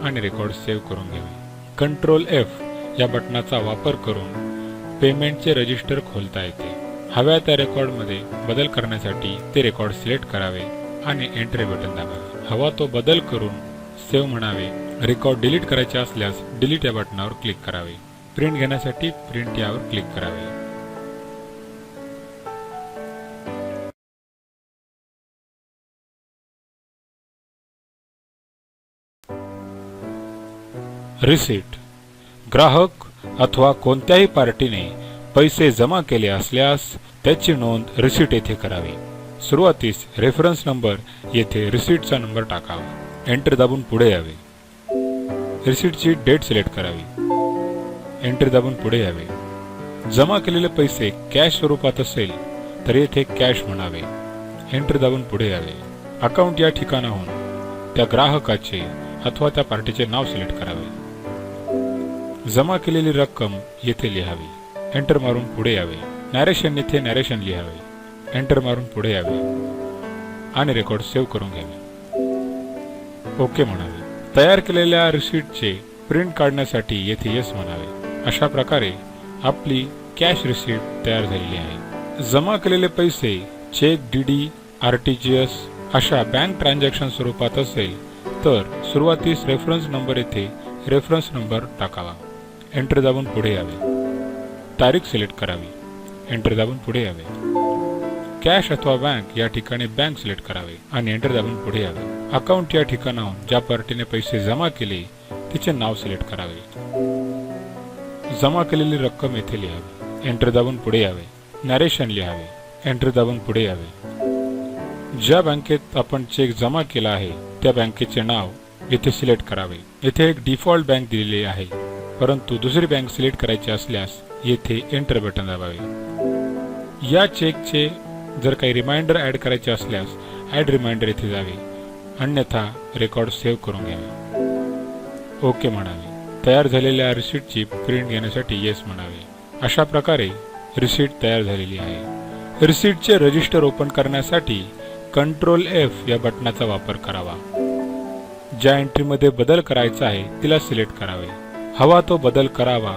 आणि रेकॉर्ड सेव्ह करून घ्यावे. कंट्रोल F या बटनाचा वापर करून पेमेंटचे रजिस्टर खोलता येते. हव्या त्या रेकॉर्डमध्ये बदल करण्यासाठी ते रेकॉर्ड सिलेक्ट करावे आणि एंटर बटन दाबावे. हवा तो बदल करून सेव्ह म्हणावे. रेकॉर्ड डिलीट करायचे असल्यास डिलीट या बटनावर क्लिक करावे. प्रिंट घेण्यासाठी प्रिंट यावर क्लिक करावे. रिसीट. ग्राहक अथवा कोणत्याही पार्टीने पैसे जमा केले असल्यास त्याची नोंद रिसीट येथे करावी. सुरुवातीस रेफरन्स नंबर येथे रिसीटचा नंबर टाकावा. एंटर दाबून पुढे यावे. रिसीटची डेट सिलेक्ट करावी. एंटर दाबून पुढे यावे. जमा केलेले पैसे कॅश स्वरूपात असेल तर येथे कॅश म्हणावे. एंटर दाबून पुढे यावे. अकाउंट या ठिकाणाहून त्या ग्राहकाचे अथवा त्या पार्टीचे नाव सिलेक्ट करावे. जमा केलेली रक्कम येथे लिहावी. एंटर मारून पुढे यावे. नरेशन येथे नरेशन लिहावे. एंटर मारून पुढे यावे आणि रेकॉर्ड सेव्ह करून घ्यावे. ओके म्हणावे. तयार केलेल्या रिसीटचे प्रिंट काढण्यासाठी येथे येस म्हणावे. अशा प्रकारे आपली कॅश रिसीट तयार झालेली आहे. जमा केलेले पैसे चेक, डीडी, RTGS अशा बँक ट्रान्झॅक्शन स्वरूपात असेल तर सुरुवातीस रेफरन्स नंबर येथे रेफरन्स नंबर टाकावा. एंटर दाबून पुढे यावे. तारीख सिलेक्ट करावी. एंटर दाबून पुढे यावे. कॅश अथवा बँक या ठिकाणी बँक सिलेक्ट करावे आणि एंटर दाबून पुढे यावे. अकाउंट या ठिकाणाहून ज्या पार्टीने पैसे जमा केले तिचे नाव सिलेक्ट करावे. जमा केलेली रक्कम येथे लिहावी. एंटर दाबून पुढे यावे. नरेशन लिहावे. एंटर दाबून पुढे यावे. ज्या बँकेत आपण चेक जमा केला आहे त्या बँकेचे नाव येथे सिलेक्ट करावे. येथे एक डिफॉल्ट बँक दिलेली आहे परंतु दुसरी बँक सिलेक्ट करायची असल्यास येथे एंटर बटन दाबावे. या चेकचे जर काही रिमाइंडर ॲड करायचे असल्यास ॲड रिमाइंडर येथे जावे. अन्यथा रेकॉर्ड सेव्ह करून घ्यावे. ओके म्हणावे. तयार झालेल्या रिसीटची प्रिंट घेण्यासाठी येस म्हणावे. अशा प्रकारे रिसीट तयार झालेली आहे. रिसीटचे रजिस्टर ओपन करण्यासाठी कंट्रोल F या बटनाचा वापर करावा. ज्या एंट्रीमध्ये बदल करायचा आहे तिला सिलेक्ट करावे. हवा तो बदल करावा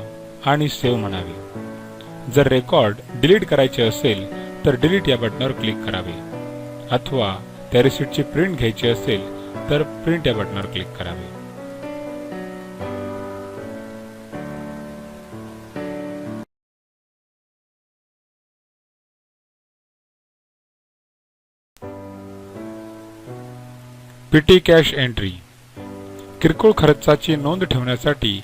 आणि सेव्ह म्हणावे. जर रेकॉर्ड डिलीट करायचे असेल तर डिलीट या बटनावर क्लिक करावे. अथवा त्या रिसीटची प्रिंट घ्यायची असेल तर प्रिंट या बटनावर क्लिक करावे. PT cash entry. किरकोळ खर्चाची नोंद ठेवण्यासाठी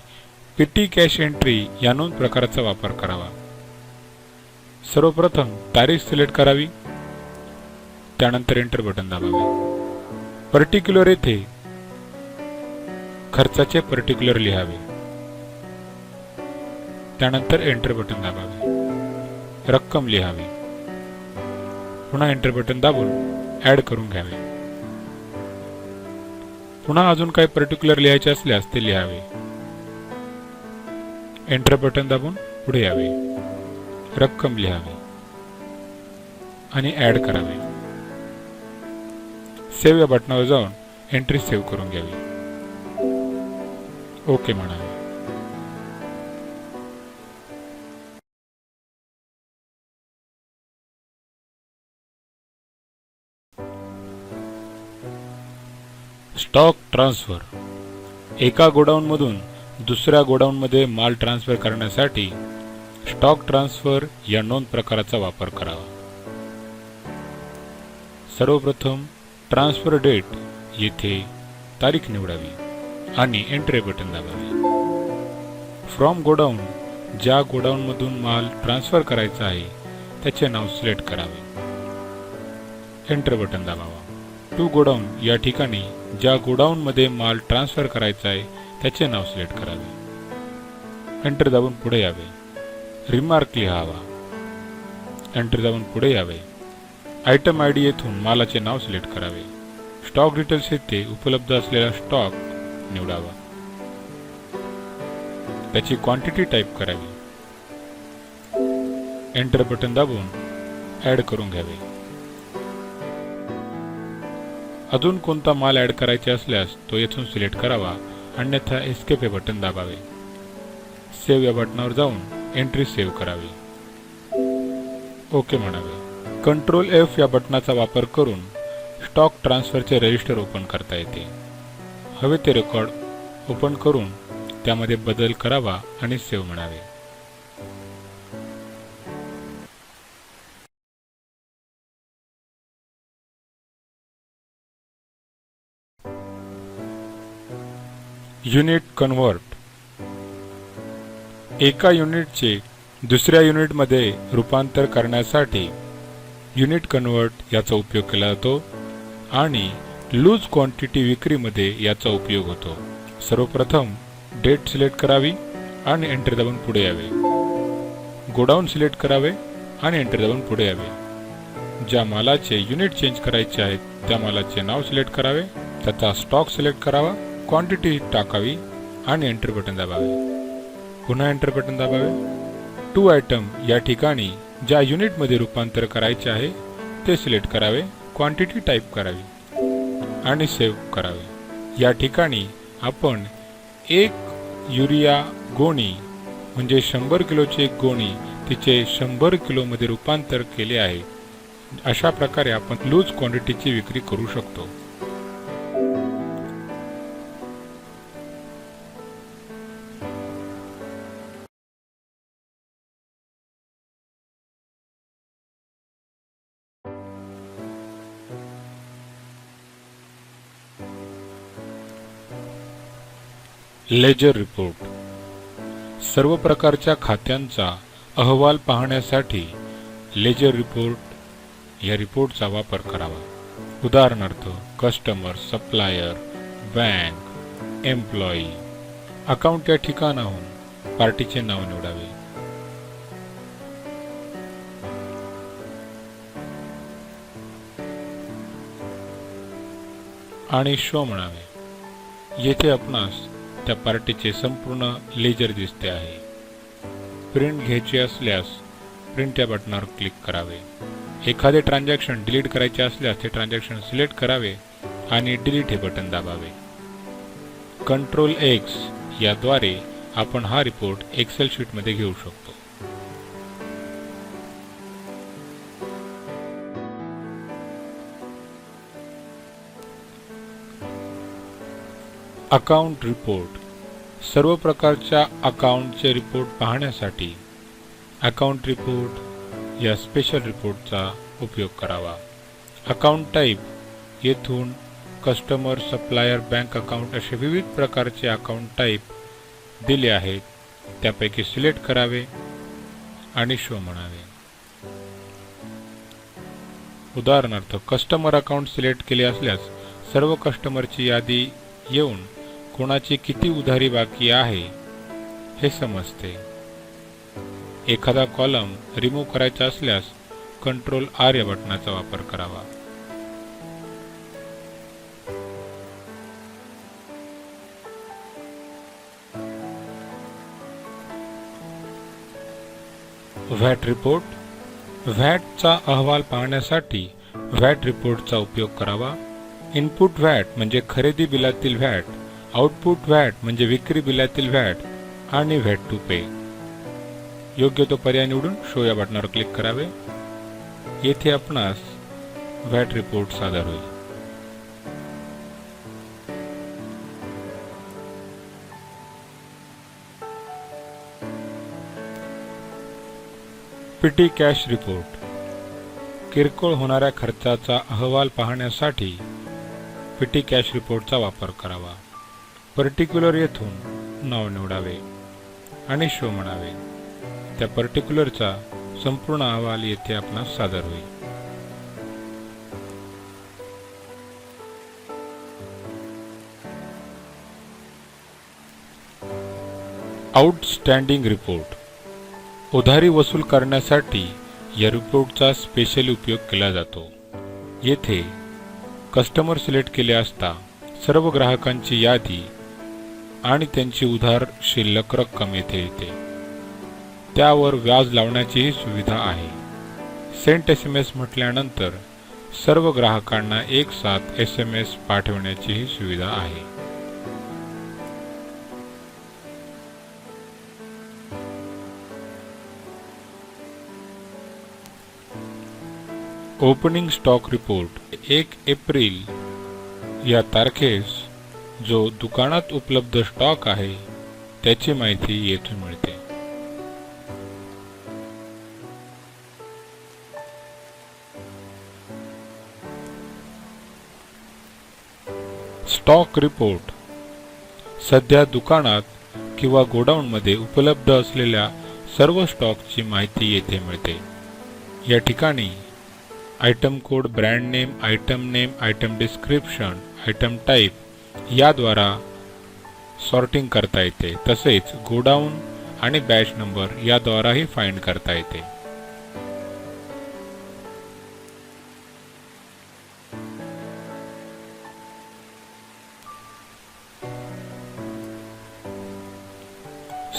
पीटी कॅश एंट्री या नोंद प्रकाराचा वापर करावा. सर्वप्रथम तारीख सिलेक्ट करावी. त्यानंतर एंटर बटन दाबावे. पर्टिक्युलर येथे खर्चाचे पर्टिक्युलर लिहावे. त्यानंतर एंटर बटन दाबावे. रक्कम लिहावी. पुन्हा एंटर बटन दाबून ऍड करून घ्यावे. पुन्हा अजून काही पर्टिक्युलर लिहायचे असल्यास ते लिहावे. एंटर बटन दाबून पुढे यावे. रक्कम लिहावी आणि ऍड करावे. सेव्ह या बटनावर जाऊन एंट्री सेव्ह करून घ्यावी. ओके म्हणावे. Stock transfer. एका गोडाऊनमधून दुसऱ्या गोडाऊनमध्ये माल ट्रान्सफर करण्यासाठी स्टॉक ट्रान्सफर या नोंद प्रकाराचा वापर करावा. सर्वप्रथम ट्रान्सफर डेट येथे तारीख निवडावी आणि एंटर बटन दाबावे. फ्रॉम गोडाऊन, ज्या गोडाऊनमधून माल ट्रान्सफर करायचा आहे त्याचे नाव सिलेक्ट करावे. एंटर बटन दाबावा. टू गोडाऊन या ठिकाणी ज्या गोडाऊनमध्ये माल ट्रान्सफर करायचा आहे त्याचे नाव सिलेक्ट करावे. एंटर दाबून पुढे यावे. रिमार्क लिहावा. एंटर दाबून पुढे यावे. आयटम आयडी येथून मालाचे नाव सिलेक्ट करावे. स्टॉक डिटेल्स येथे उपलब्ध असलेला स्टॉक निवडावा. त्याची क्वांटिटी टाईप करावी. एंटर बटन दाबून ऍड करून घ्यावे. अजून कोणता माल ऍड करायचा असल्यास तो येथून सिलेक्ट करावा, अन्यथा एस्केप हे बटन दाबावे. सेव्ह या बटनावर जाऊन एंट्री सेव्ह करावी. ओके म्हणावे. कंट्रोल F या बटनाचा वापर करून स्टॉक ट्रान्सफरचे रजिस्टर ओपन करता येते. हवे ते रेकॉर्ड ओपन करून त्यामध्ये बदल करावा आणि सेव्ह म्हणावे. Unit convert. एका युनिटचे दुसऱ्या युनिटमध्ये रूपांतर करण्यासाठी युनिट कन्व्हर्ट याचा उपयोग केला जातो आणि लूज क्वांटिटी विक्रीमध्ये याचा उपयोग होतो. सर्वप्रथम डेट सिलेक्ट करावी आणि एंटर दाबून पुढे यावे. गोडाऊन सिलेक्ट करावे आणि एंटर दाबून पुढे यावे. ज्या मालाचे युनिट चेंज करायचे आहेत त्या मालाचे नाव सिलेक्ट करावे. त्याचा स्टॉक सिलेक्ट करावा. क्वांटिटी टाकावी आणि एंटर बटन दाबावे. पुन्हा एंटर बटन दाबावे. टू आयटम या ठिकाणी ज्या युनिटमध्ये रूपांतर करायचे आहे ते सिलेक्ट करावे. क्वांटिटी टाईप करावी आणि सेव्ह करावे. या ठिकाणी आपण एक युरिया गोणी म्हणजे 100 किलोची एक गोणी तिचे 100 किलोमध्ये रूपांतर केले आहे. अशा प्रकारे आपण लूज क्वांटिटीची विक्री करू शकतो. Ledger report. सर्व प्रकारच्या खात्यांचा अहवाल पाहण्यासाठी लेजर रिपोर्ट या रिपोर्टचा वापर करावा. उदाहरणार्थ customer, supplier, bank, employee. Account या ठिकाणाहून पार्टीचे नाव निवडावे. आणि शो म्हणावे. येथे आपणास त्या पार्टीचे संपूर्ण लेजर दिसते आहे. प्रिंट घ्यायची असल्यास प्रिंट या बटनावर क्लिक करावे. एखादे ट्रान्झॅक्शन डिलीट करायचे असल्यास ते ट्रान्झॅक्शन सिलेक्ट करावे आणि डिलीट हे बटन दाबावे. कंट्रोल X याद्वारे आपण हा रिपोर्ट एक्सेल शीटमध्ये घेऊ शकतो. अकाउंट रिपोर्ट सर्व प्रकारच्या अकाउंटचे रिपोर्ट पाहण्यासाठी अकाउंट रिपोर्ट या स्पेशल रिपोर्टचा उपयोग करावा. अकाउंट टाईप येथून कस्टमर, सप्लायर, बँक अकाउंट असे विविध प्रकारचे अकाउंट टाईप दिले आहेत. त्यापैकी सिलेक्ट करावे आणि शो म्हणावे. उदाहरणार्थ कस्टमर अकाउंट सिलेक्ट केले असल्यास सर्व कस्टमरची यादी येऊन कोणाची किती उधारी बाकी आहे हे समजते. एखादा कॉलम रिमूव्ह करायचा असल्यास कंट्रोल आर या बटनाचा वापर करावा. व्हॅट रिपोर्ट व्हॅटचा अहवाल पाहण्यासाठी व्हॅट रिपोर्टचा उपयोग करावा. इनपुट व्हॅट म्हणजे खरेदी बिलातील व्हॅट, आउटपुट व्हॅट म्हणजे विक्री बिलातील व्हॅट आणि व्हॅट टू पे. योग्य तो पर्याय निवडून शो या बटनावर क्लिक करावे. येथे आपणास व्हॅट रिपोर्ट सादर होईल. पेटी कॅश रिपोर्ट किरकोळ होणाऱ्या खर्चाचा अहवाल पाहण्यासाठी पेटी कॅश रिपोर्टचा वापर करावा. पर्टिक्युलर येथून नाव निवडावे आणि शो म्हणावे. त्या पर्टिक्युलरचा संपूर्ण अहवाल येथे आपणास सादर होईल. आउटस्टँडिंग रिपोर्ट उधारी वसूल करण्यासाठी या रिपोर्टचा स्पेशली उपयोग केला जातो. येथे कस्टमर सिलेक्ट केले असता सर्व ग्राहकांची यादी आणि त्यांची उधार शिल्लक रक्कम येथे येते. त्यावर व्याज लावण्याचीही सुविधा आहे. सेंट SMS म्हटल्यानंतर सर्व ग्राहकांना एक साथ SMS पाठवण्याचीही सुविधा आहे. ओपनिंग स्टॉक रिपोर्ट 1 एप्रिल या तारखेस जो दुकानात उपलब्ध स्टॉक आहे त्याची माहिती येथून मिळते. स्टॉक रिपोर्ट सध्या दुकानात किंवा गोडाऊनमध्ये उपलब्ध असलेल्या सर्व स्टॉकची माहिती येथे मिळते. या ठिकाणी item code, brand name, item description, item type याद्वारा सॉर्टिंग करता येते. तसेच गोडाऊन आणि बॅच नंबर याद्वाराही फाइंड करता येते.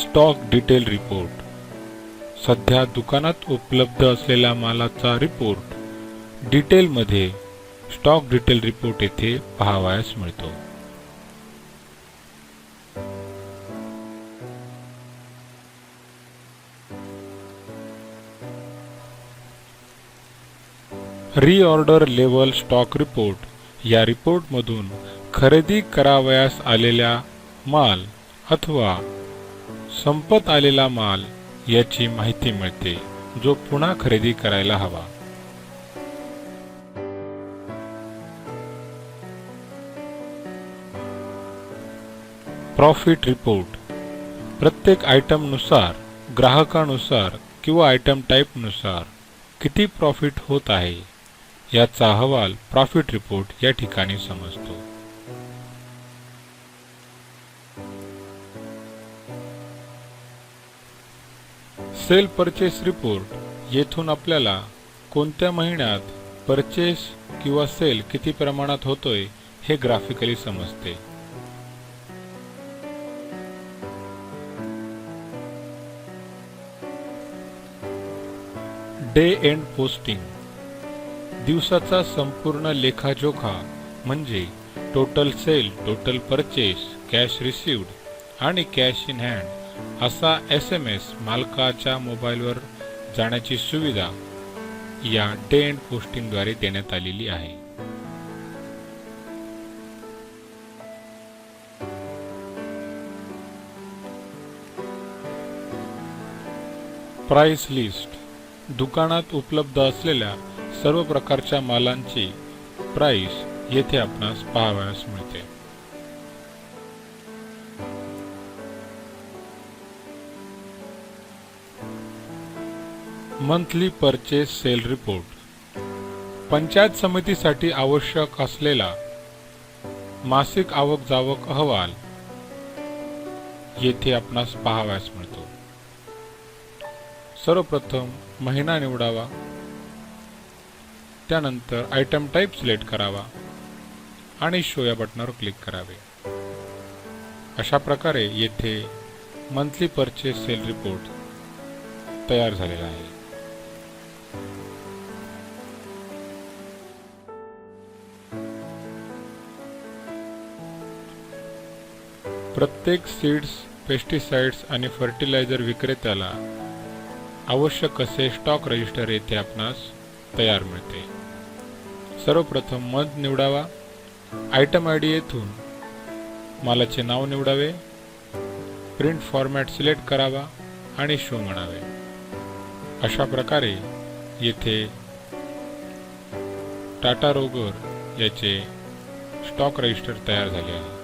स्टॉक डिटेल रिपोर्ट सध्या दुकानात उपलब्ध असलेल्या मालाचा रिपोर्ट डिटेलमध्ये स्टॉक डिटेल रिपोर्ट येथे पाहावयास मिळतो. रीऑर्डर लेवल स्टॉक रिपोर्ट या रिपोर्टमधून खरेदी करावयास आलेला माल अथवा संपत आलेला माल याची माहिती मिळते जो पुन्हा खरेदी करायला हवा. प्रॉफिट रिपोर्ट प्रत्येक आयटम नुसार, ग्राहकानुसार किंवा आयटम टाईप नुसार किती प्रॉफिट होत आहे याचा अहवाल प्रॉफिट रिपोर्ट या ठिकाणी समजतो. सेल परचेस रिपोर्ट येथून आपल्याला कोणत्या महिन्यात परचेस किंवा सेल किती प्रमाणात होतोय हे ग्राफिकली समजते. डे एंड पोस्टिंग दिवसाचा संपूर्ण लेखाजोखा म्हणजे total sale, total purchase, cash received आणि कॅश इन हँड असा SMS मालकाच्या मोबाईलवर जाण्याची सुविधा या डे एंड पोस्टिंगद्वारे देण्यात आलेली आहे. प्राइस लिस्ट दुकानात उपलब्ध असलेल्या सर्व प्रकारच्या मालांची प्राइस येथे आपणास पाहावयास मिळते. Monthly purchase sale report panchayat समितीसाठी आवश्यक असलेला मासिक आवक जावक अहवाल येथे आपणास पाहावयास मिळतो. सर्वप्रथम महिना निवडावा, त्यानंतर आयटम टाइप सिलेक्ट करावा आणि शो या बटनावर क्लिक करावे. अशा प्रकारे येथे मंथली परचेस सेल रिपोर्ट तयार झालेला आहे. प्रत्येक सीड्स, पेस्टिसाइड्स आणि फर्टिलायझर विक्रेत्याला आवश्यक असे स्टॉक रजिस्टर येथे आपणास तयार मिळते. सर्वप्रथम मंथ निवडावा, आयटम आयडी येथून मालाचे नाव निवडावे, प्रिंट फॉर्मॅट सिलेक्ट करावा आणि शो म्हणावे. अशा प्रकारे येथे टाटा रोगर याचे स्टॉक रजिस्टर तयार झाले आहे.